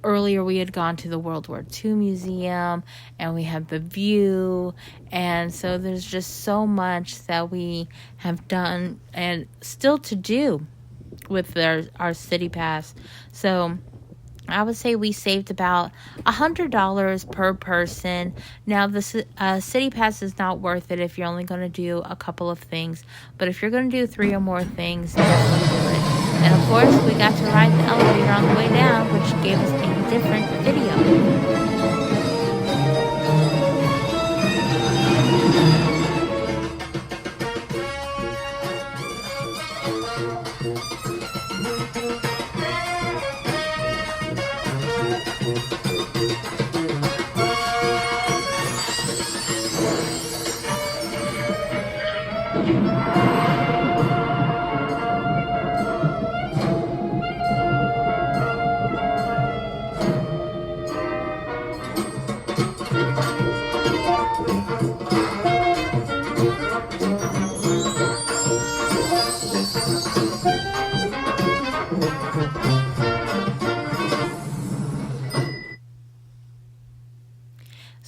earlier we had gone to the World War II Museum, and we had the view, and so there's just so much that we have done and still to do with our City Pass. So I would say we saved about $100 per person. Now, the City Pass is not worth it if you're only going to do a couple of things. But if you're going to do 3 or more things, definitely do it. And of course, we got to ride the elevator on the way down, which gave us a different video.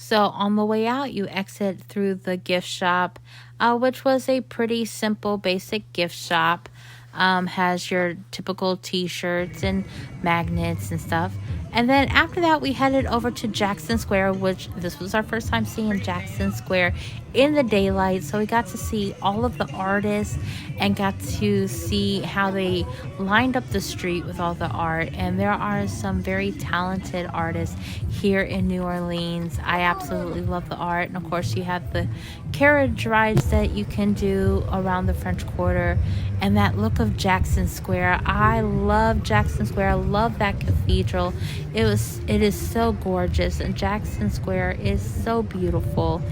So on the way out, you exit through the gift shop, which was a pretty simple, basic gift shop. Has your typical t-shirts and magnets and stuff. And then after that, we headed over to Jackson Square, which this was our first time seeing Jackson Square in the daylight. So we got to see all of the artists and got to see how they lined up the street with all the art. And there are some very talented artists here in New Orleans. I absolutely love the art. And of course, you have the carriage rides that you can do around the French Quarter and that look of Jackson Square. I love Jackson Square. I love that cathedral. It is so gorgeous, and Jackson Square is so beautiful.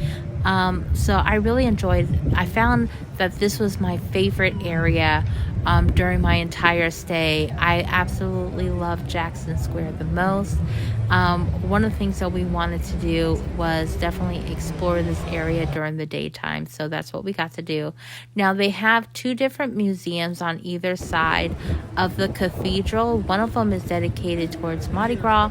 So I really I found that this was my favorite area during my entire stay. I absolutely love Jackson Square the most. One of the things that we wanted to do was definitely explore this area during the daytime, so that's what we got to do. Now, they have two different museums on either side of the cathedral. One of them is dedicated towards Mardi Gras,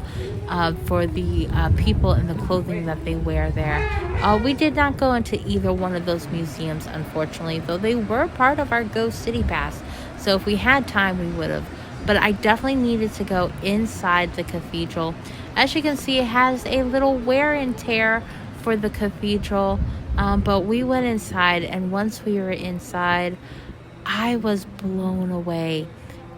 for the people and the clothing that they wear there. We did not go into either one of those museums, unfortunately, though they were part of our Go City Pass. So if we had time, we would have. But I definitely needed to go inside the cathedral. As you can see, it has a little wear and tear for the cathedral. But we went inside, and once we were inside, I was blown away.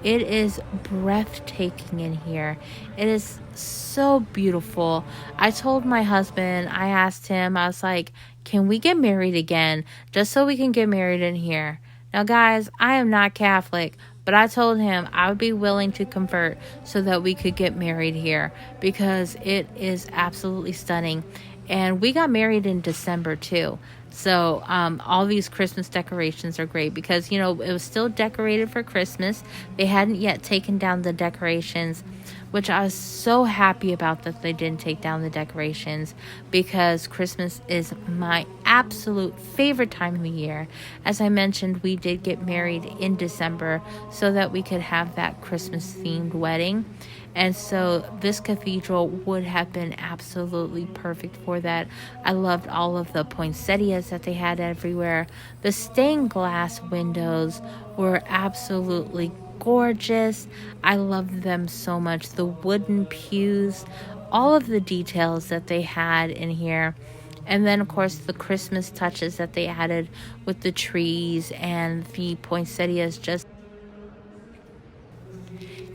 It is breathtaking in here. It is so beautiful. I told my husband, I asked him, I was like, can we get married again? Just so we can get married in here. Now, guys, I am not Catholic, but I told him I would be willing to convert so that we could get married here because it is absolutely stunning. And we got married in December too. So all these Christmas decorations are great because, you know, it was still decorated for Christmas. They hadn't yet taken down the decorations, which I was so happy about that they didn't take down the decorations because Christmas is my absolute favorite time of the year. As I mentioned, we did get married in December so that we could have that Christmas themed wedding. And so this cathedral would have been absolutely perfect for that. I loved all of the poinsettias that they had everywhere. The stained glass windows were absolutely gorgeous. I loved them so much. The wooden pews, all of the details that they had in here. And then, of course, the Christmas touches that they added with the trees and the poinsettias.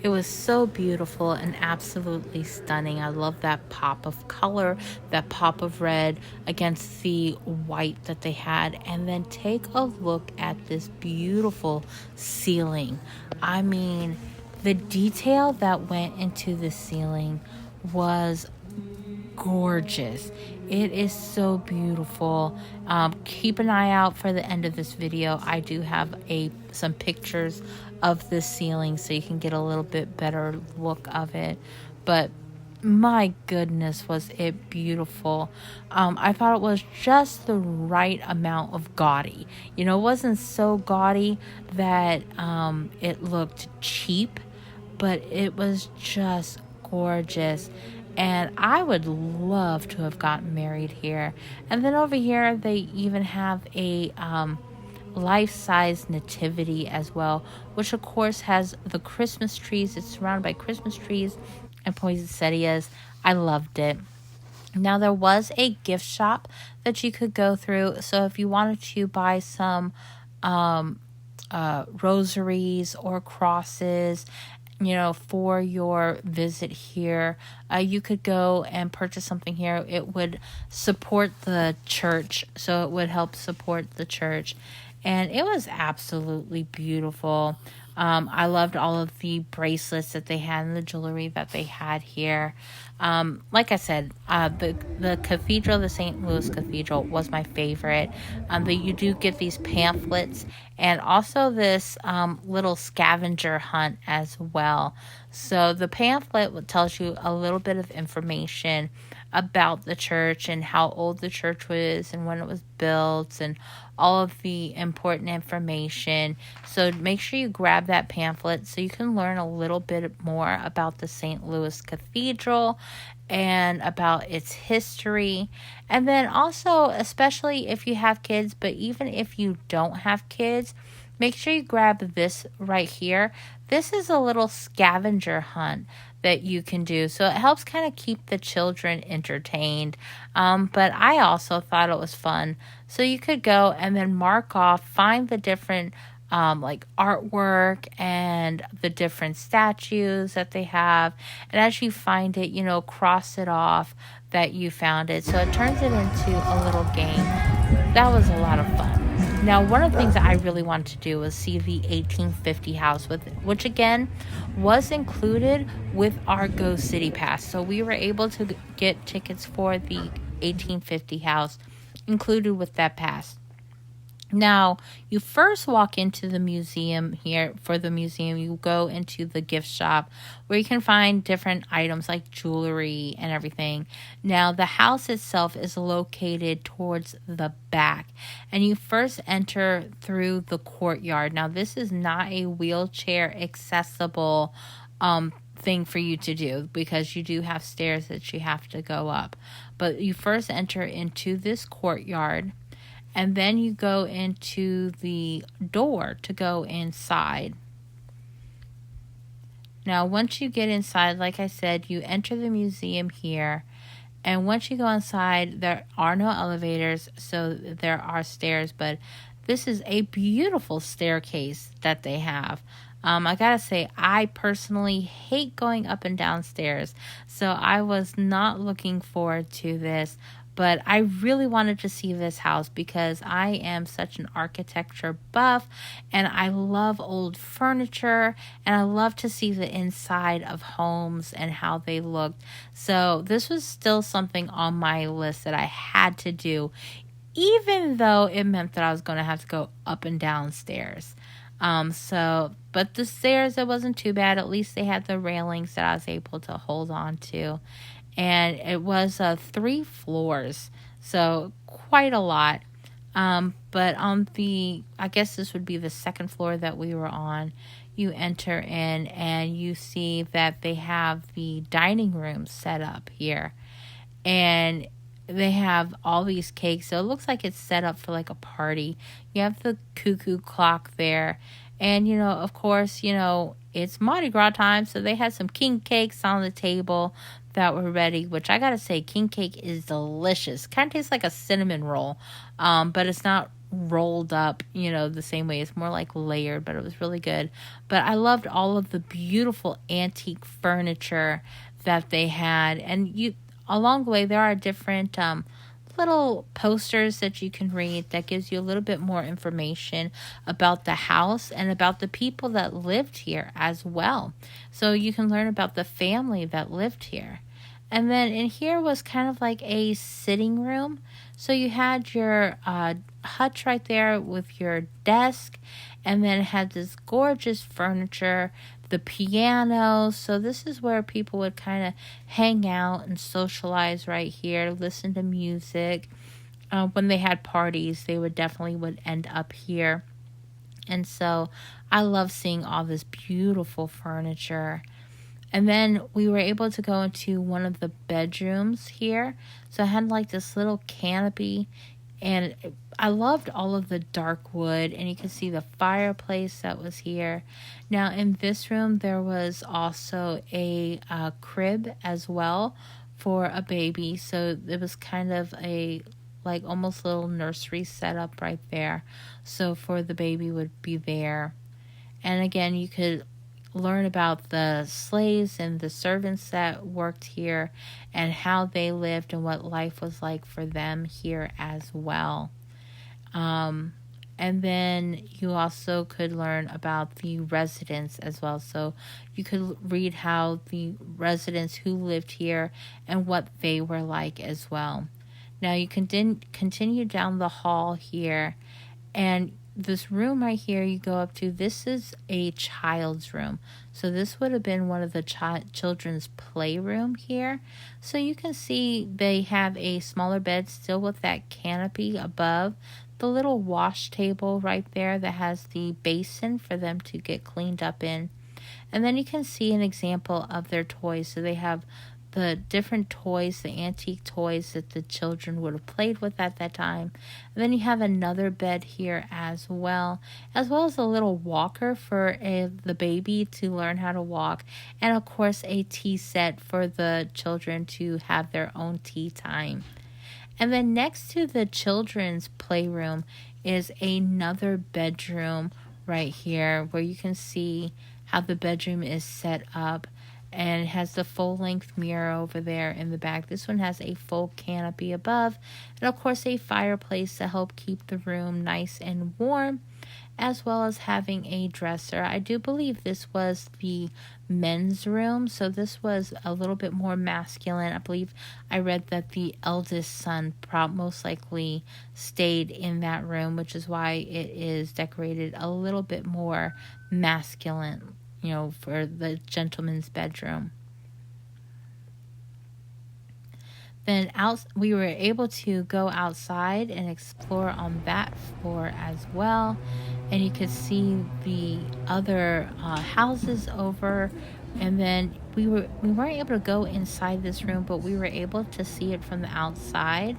It was so beautiful and absolutely stunning. I love that pop of color, that pop of red against the white that they had. And then take a look at this beautiful ceiling. I mean, the detail that went into the ceiling was gorgeous. It is so beautiful. Keep an eye out for the end of this video. I do have some pictures of the ceiling so you can get a little bit better look of it. But my goodness, was it beautiful. I thought it was just the right amount of gaudy. You know, it wasn't so gaudy that it looked cheap, but it was just gorgeous. And I would love to have gotten married here. And then over here, they even have a life-size nativity as well, which of course has the Christmas trees. It's surrounded by Christmas trees and poinsettias. I loved it. Now, there was a gift shop that you could go through. So if you wanted to buy some rosaries or crosses, you know, for your visit here, you could go and purchase something here. It would support the church, so it would help support the church. And it was absolutely beautiful. I loved all of the bracelets that they had and the jewelry that they had here. Like I said, the cathedral, the St. Louis Cathedral, was my favorite. But you do get these pamphlets and also this little scavenger hunt as well. So the pamphlet tells you a little bit of information about the church and how old the church was and when it was built and all of the important information. So make sure you grab that pamphlet so you can learn a little bit more about the St. Louis Cathedral and about its history. And then also, especially if you have kids, but even if you don't have kids, make sure you grab this right here. This is a little scavenger hunt that you can do. So it helps kind of keep the children entertained. But I also thought it was fun. So you could go and then mark off, find the different like artwork and the different statues that they have. And as you find it, cross it off that you found it. So it turns it into a little game. That was a lot of fun. Now, one of the things that I really wanted to do was see the 1850 house, which again was included with our Go City Pass. So we were able to get tickets for the 1850 house included with that pass. Now, you first walk into the museum here. For the museum, you go into the gift shop where you can find different items like jewelry and everything. Now, the house itself is located towards the back, and you first enter through the courtyard. Now, this is not a wheelchair accessible thing for you to do because you do have stairs that you have to go up. But you first enter into this courtyard, and then you go into the door to go inside. Now, once you get inside, like I said, you enter the museum here. And once you go inside, there are no elevators, so there are stairs. But this is a beautiful staircase that they have. I gotta say, I personally hate going up and down stairs. So I was not looking forward to this. But I really wanted to see this house because I am such an architecture buff and I love old furniture and I love to see the inside of homes and how they looked. So this was still something on my list that I had to do, even though it meant that I was going to have to go up and down stairs. But the stairs, it wasn't too bad. At least they had the railings that I was able to hold on to. And it was 3 floors, so quite a lot. But on I guess this would be the second floor that we were on, you enter in and you see that they have the dining room set up here. And they have all these cakes, so it looks like it's set up for like a party. You have the cuckoo clock there. And, of course, it's Mardi Gras time, so they had some king cakes on the table that were ready, which I gotta say, king cake is delicious. Kind of tastes like a cinnamon roll, but it's not rolled up, the same way. It's more like layered, but it was really good. But I loved all of the beautiful antique furniture that they had. And along the way, there are different little posters that you can read that gives you a little bit more information about the house and about the people that lived here as well. So you can learn about the family that lived here. And then in here was kind of like a sitting room. So you had your hutch right there with your desk, and then it had this gorgeous furniture, the piano. So this is where people would kind of hang out and socialize right here, listen to music. When they had parties, they would end up here. And so I love seeing all this beautiful furniture. And then we were able to go into one of the bedrooms here. So I had like this little canopy, and I loved all of the dark wood, and you can see the fireplace that was here. Now in this room, there was also a crib as well for a baby. So it was kind of a like almost little nursery setup right there. So for the baby would be there. And again, you could learn about the slaves and the servants that worked here and how they lived and what life was like for them here as well. And then you also could learn about the residents as well. So you could read how the residents who lived here and what they were like as well. Now you can continue down the hall here, and this room right here you go up to, this is a child's room. So this would have been one of the children's playroom here. So you can see they have a smaller bed still with that canopy above. The little wash table right there that has the basin for them to get cleaned up in. And then you can see an example of their toys. So they have the different toys, the antique toys that the children would have played with at that time. And then you have another bed here as well as a little walker for the baby to learn how to walk. And of course, a tea set for the children to have their own tea time. And then next to the children's playroom is another bedroom right here where you can see how the bedroom is set up. And it has the full-length mirror over there in the back. This one has a full canopy above. And, of course, a fireplace to help keep the room nice and warm, as well as having a dresser. I do believe this was the men's room, so this was a little bit more masculine. I believe I read that the eldest son most likely stayed in that room, which is why it is decorated a little bit more masculine, for the gentleman's bedroom. Then we were able to go outside and explore on that floor as well. And you could see the other houses over. And then we weren't able to go inside this room, but we were able to see it from the outside.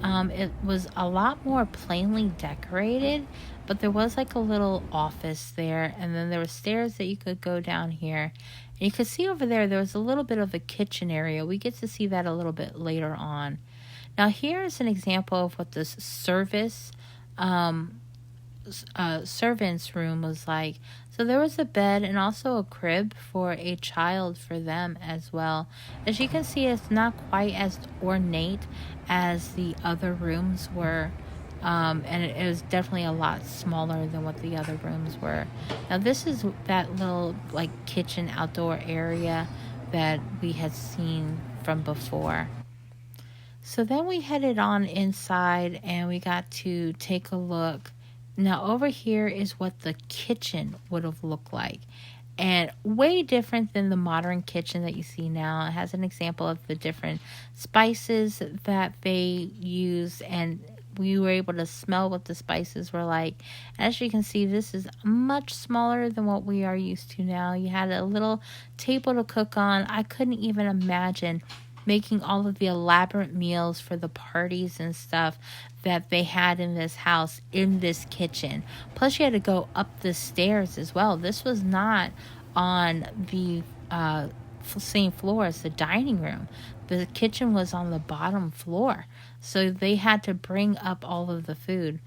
It was a lot more plainly decorated, but there was like a little office there, and then there were stairs that you could go down here. And you could see over there was a little bit of a kitchen area. We get to see that a little bit later on. Now here is an example of what this servant's room was like. So there was a bed and also a crib for a child for them as well. As you can see, it's not quite as ornate as the other rooms were. And it was definitely a lot smaller than what the other rooms were. Now this is that little kitchen outdoor area that we had seen from before. So then we headed on inside and we got to take a look. Now over here is what the kitchen would have looked like. And way different than the modern kitchen that you see now. It has an example of the different spices that they use, and we were able to smell what the spices were like. As you can see, this is much smaller than what we are used to now. You had a little table to cook on. I couldn't even imagine making all of the elaborate meals for the parties and stuff that they had in this house, in this kitchen. Plus you had to go up the stairs as well. This was not on the same floor as the dining room. The kitchen was on the bottom floor, so they had to bring up all of the food.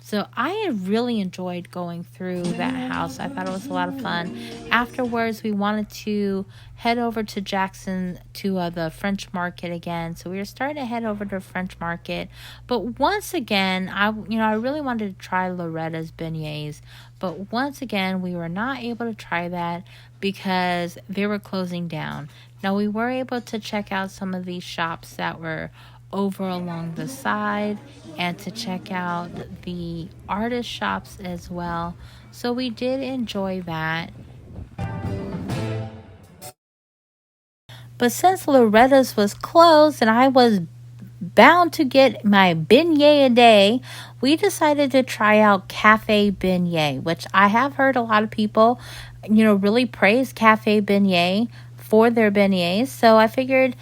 So I had really enjoyed going through that house. I thought it was a lot of fun. Afterwards, we wanted to head over to Jackson to the French Market again. So we were starting to head over to French Market. But once again, I really wanted to try Loretta's beignets. But once again, we were not able to try that because they were closing down. Now, we were able to check out some of these shops that were over along the side and to check out the artist shops as well. So we did enjoy that. But since Loretta's was closed and I was bound to get my beignet a day, we decided to try out Cafe Beignet, which I have heard a lot of people, really praise Cafe Beignet for their beignets. So I figured,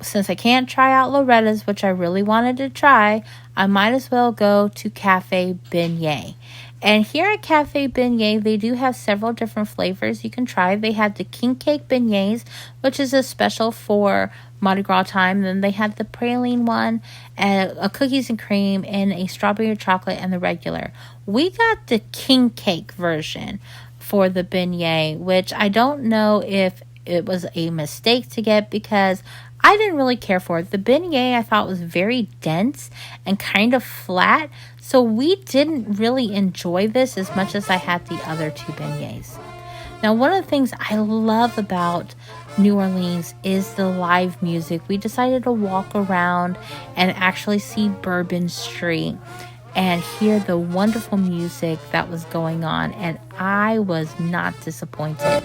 since I can't try out Loretta's, which I really wanted to try, I might as well go to Cafe Beignet. And here at Cafe Beignet, they do have several different flavors you can try. They have the king cake beignets, which is a special for Mardi Gras time. Then they have the praline one, and a cookies and cream, and a strawberry chocolate, and the regular. We got the king cake version for the beignet, which I don't know if it was a mistake to get because I didn't really care for it. The beignet I thought was very dense and kind of flat, so we didn't really enjoy this as much as I had the other two beignets. Now, one of the things I love about New Orleans is the live music. We decided to walk around and actually see Bourbon Street. and hear the wonderful music that was going on, and I was not disappointed.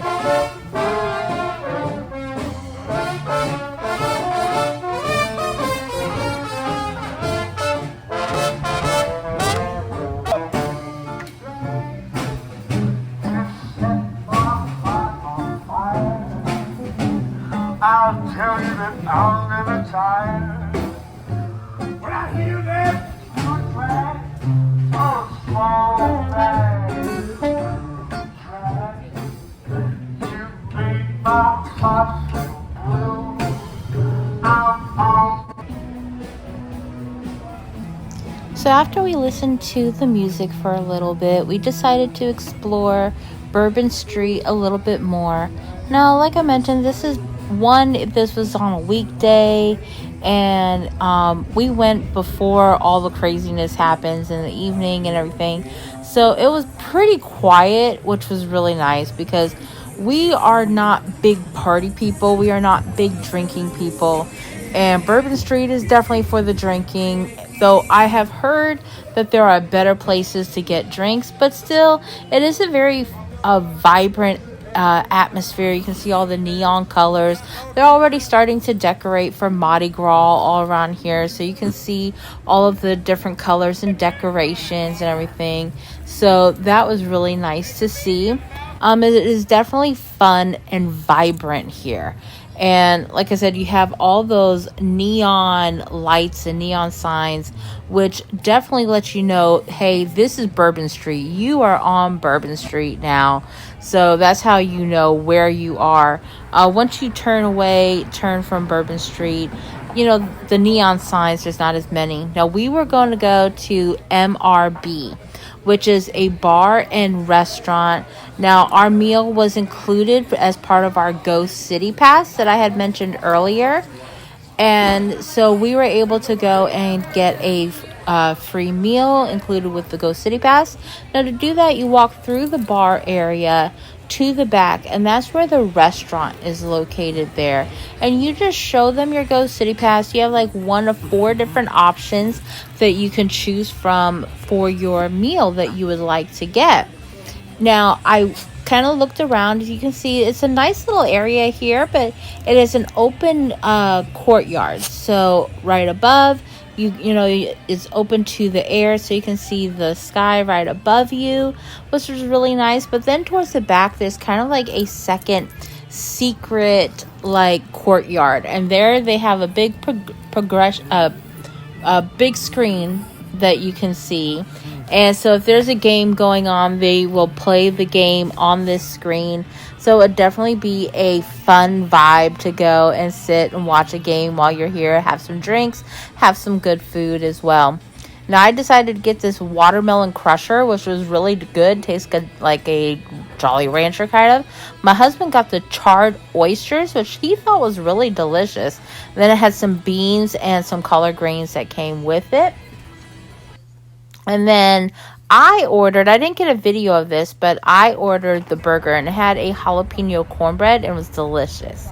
I'll tell you that I'll never tire. When I hear that good track, oh, small bag, you made my heart so blue. I'm on. So after we listened to the music for a little bit, we decided to explore Bourbon Street a little bit more. Now, like I mentioned, this was on a weekday, and we went before all the craziness happens in the evening and everything. So it was pretty quiet, which was really nice because we are not big party people. We are not big drinking people. And Bourbon Street is definitely for the drinking, though I have heard that there are better places to get drinks, but still, it is a very vibrant atmosphere. You can see all the neon colors. They're already starting to decorate for Mardi Gras all around here, so you can see all of the different colors and decorations and everything. So that was really nice to see. It is definitely fun and vibrant here. And like I said, you have all those neon lights and neon signs, which definitely let you know, hey, this is Bourbon Street. You are on Bourbon Street now. So that's how you know where you are. Once you turn from Bourbon Street, the neon signs, there's not as many. Now, we were going to go to MRB, which is a bar and restaurant. Now, our meal was included as part of our Ghost City Pass that I had mentioned earlier. And so we were able to go and get a free meal included with the Ghost City Pass. Now, to do that, you walk through the bar area to the back, and that's where the restaurant is located there. And you just show them your Ghost City Pass. You have like 1 of 4 different options that you can choose from for your meal that you would like to get. Now, I kind of looked around. As you can see, it's a nice little area here, but it is an open courtyard. So right above, it's open to the air, so you can see the sky right above you, which was really nice. But then towards the back, there's kind of like a second secret like courtyard, and there they have a big a big screen that you can see. And so if there's a game going on, they will play the game on this screen. So it'd definitely be a fun vibe to go and sit and watch a game while you're here, have some drinks, have some good food as well. Now, I decided to get this watermelon crusher, which was really good. Tastes good, like a Jolly Rancher kind of. My husband got the charred oysters, which he thought was really delicious. Then it had some beans and some collard greens that came with it. And then I didn't get a video of this, but I ordered the burger, and it had a jalapeno cornbread and was delicious.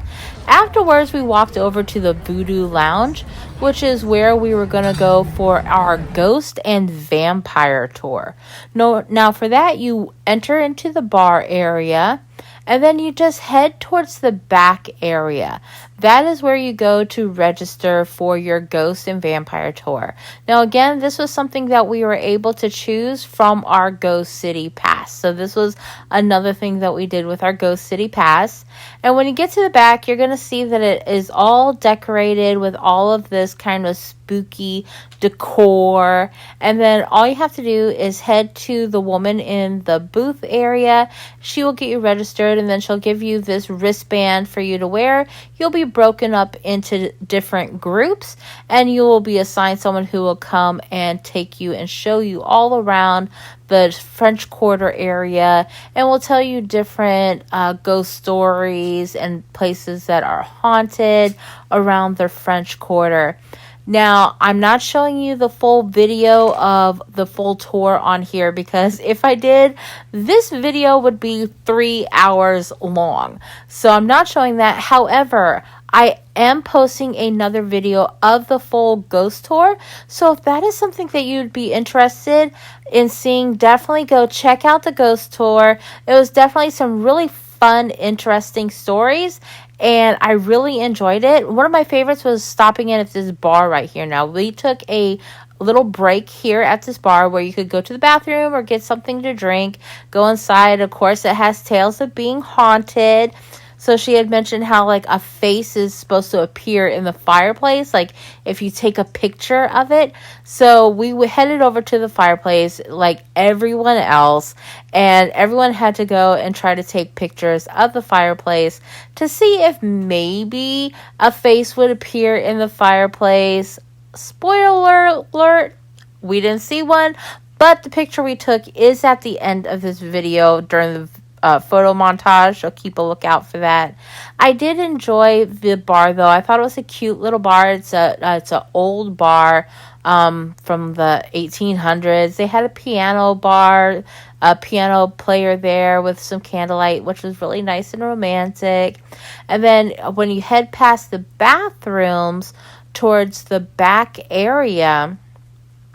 Afterwards, we walked over to the Voodoo Lounge, which is where we were going to go for our ghost and vampire tour. Now, for that, you enter into the bar area, and then you just head towards the back area. That is where you go to register for your ghost and vampire tour. Now, again, this was something that we were able to choose from our Ghost City Pass. So this was another thing that we did with our Ghost City Pass. And when you get to the back, you're going to see that it is all decorated with all of this kind of spooky decor. And then all you have to do is head to the woman in the booth area. She will get you registered, and then she'll give you this wristband for you to wear. You'll be broken up into different groups, and you will be assigned someone who will come and take you and show you all around the French Quarter area, and will tell you different ghost stories and places that are haunted around the French Quarter. Now, I'm not showing you the full video of the full tour on here, because if I did, this video would be 3 hours long. So I'm not showing that. However, I am posting another video of the full ghost tour. So if that is something that you'd be interested in seeing, definitely go check out the ghost tour. It was definitely some really fun, interesting stories, and I really enjoyed it. One of my favorites was stopping in at this bar right here. Now, we took a little break here at this bar where you could go to the bathroom or get something to drink, go inside. Of course, it has tales of being haunted. So she had mentioned how like a face is supposed to appear in the fireplace, like if you take a picture of it. So we headed over to the fireplace like everyone else, and everyone had to go and try to take pictures of the fireplace to see if maybe a face would appear in the fireplace. Spoiler alert, we didn't see one, but the picture we took is at the end of this video during the photo montage, so keep a lookout for that. I did enjoy the bar though. I thought it was a cute little bar. It's a old bar from the 1800s. They had a piano bar, a piano player there with some candlelight, which was really nice and romantic. And then when you head past the bathrooms towards the back area,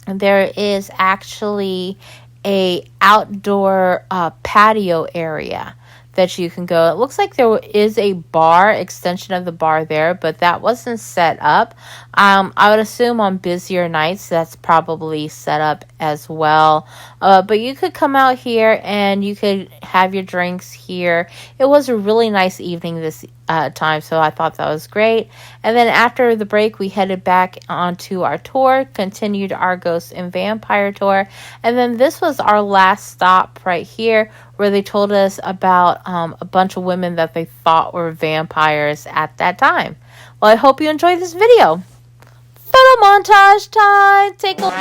there is actually a outdoor patio area that you can go. It looks like there is a bar, extension of the bar there, but that wasn't set up. I would assume on busier nights that's probably set up as well. But you could come out here and you could have your drinks here. It was a really nice evening this time, so I thought that was great. And then after the break, we headed back onto our tour, continued our ghost and vampire tour, and then this was our last stop right here, where they told us about a bunch of women that they thought were vampires at that time. Well, I hope you enjoyed this video. Photo montage time! Take a look.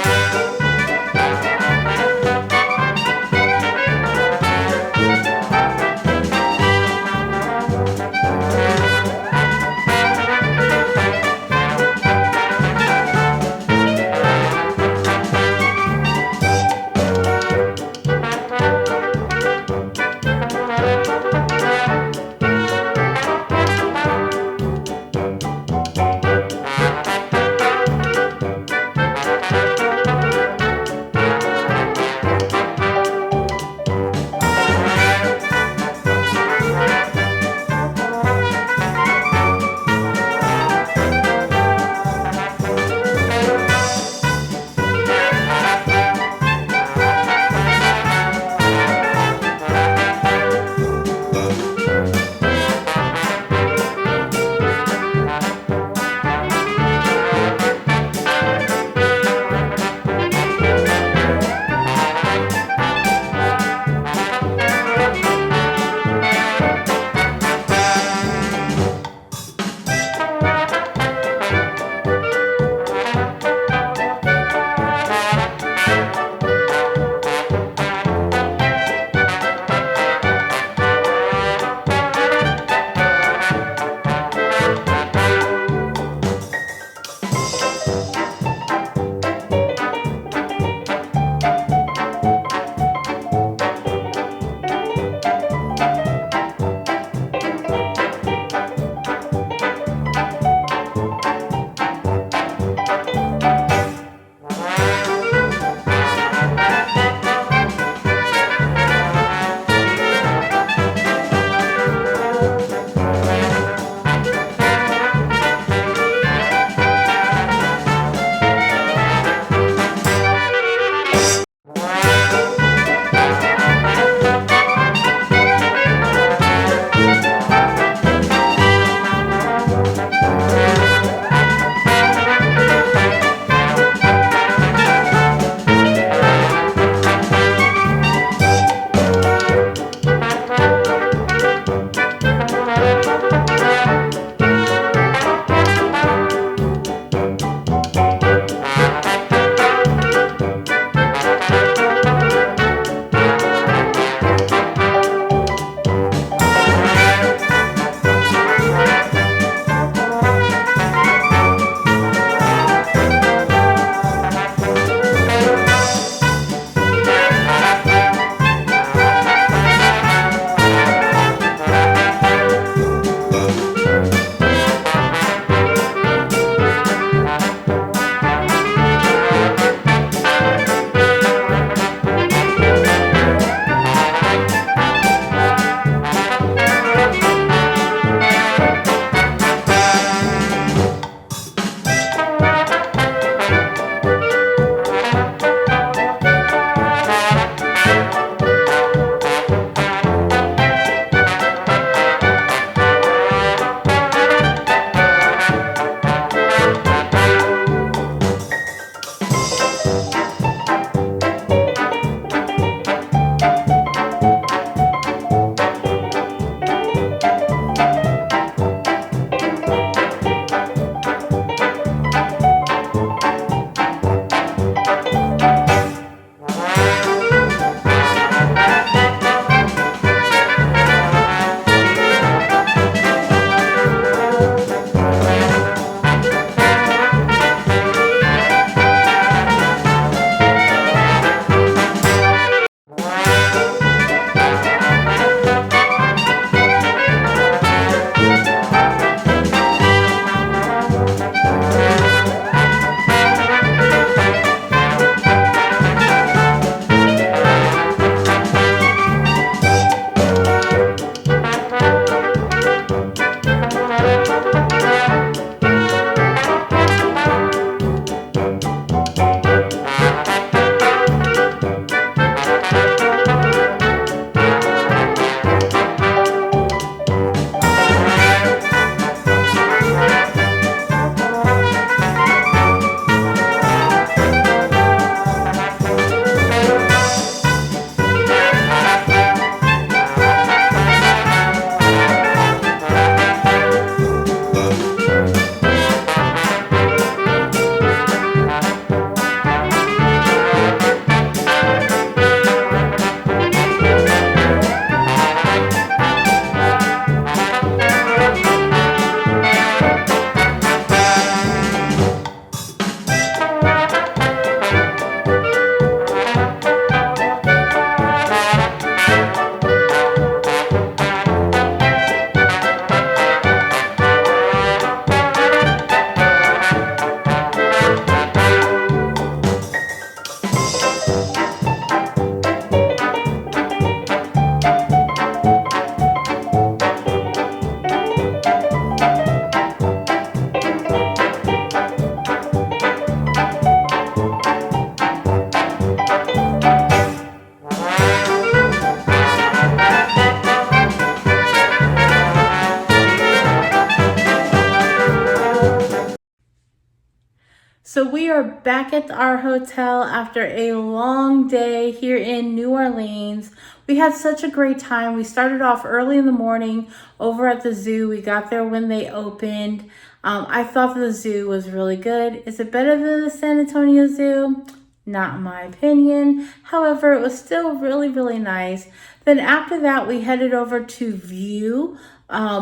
So we are back at our hotel after a long day here in New Orleans. We had such a great time. We started off early in the morning over at the zoo. We got there when they opened. I thought the zoo was really good. Is it better than the San Antonio Zoo? Not in my opinion. However, it was still really, really nice. Then after that, we headed over to View,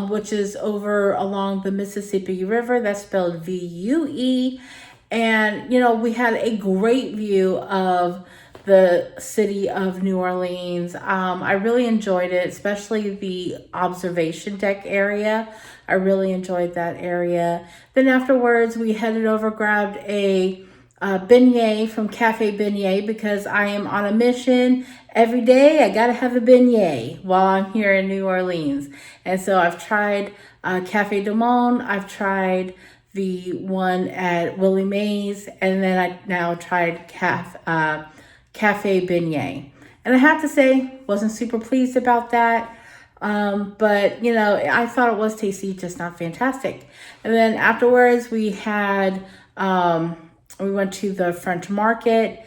which is over along the Mississippi River. That's spelled V-U-E. And, you know, we had a great view of the city of New Orleans. I really enjoyed it, especially the observation deck area. I really enjoyed that area. Then afterwards, we headed over, grabbed a beignet from Cafe Beignet because I am on a mission. Every day, I gotta have a beignet while I'm here in New Orleans. And so I've tried Cafe du Monde. I've tried the one at Willie Mae's, and then I now tried Cafe Beignet. And I have to say, wasn't super pleased about that. But, you know, I thought it was tasty, just not fantastic. And then afterwards, we had, we went to the French market,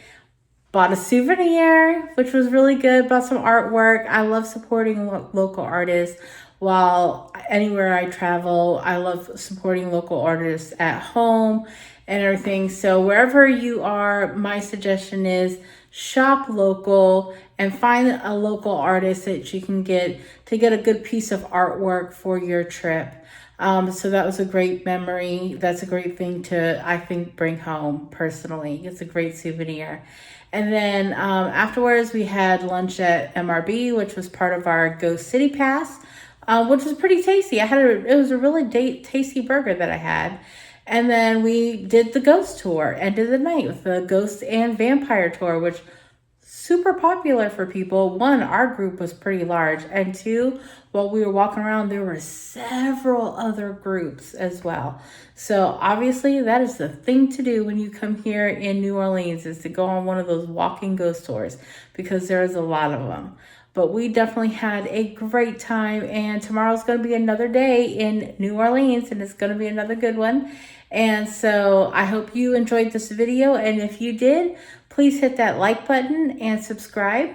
bought a souvenir, which was really good, bought some artwork. I love supporting local artists. While anywhere I travel, I love supporting local artists at home and everything. So wherever you are, my suggestion is shop local and find a local artist that you can get to get a good piece of artwork for your trip. So that was a great memory. That's a great thing to, I think, bring home personally. It's a great souvenir. And then afterwards, we had lunch at MRB, which was part of our Ghost City Pass. Which was pretty tasty. It was a really tasty burger that I had. And then we did the ghost tour, end of the night with the ghost and vampire tour, which super popular for people. One, our group was pretty large. And two, while we were walking around, there were several other groups as well. So obviously that is the thing to do when you come here in New Orleans, is to go on one of those walking ghost tours, because there's a lot of them. But we definitely had a great time, and tomorrow's going to be another day in New Orleans, and it's going to be another good one. And so I hope you enjoyed this video, and if you did, please hit that like button and subscribe.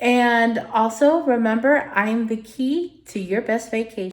And also remember, I am the key to your best vacation.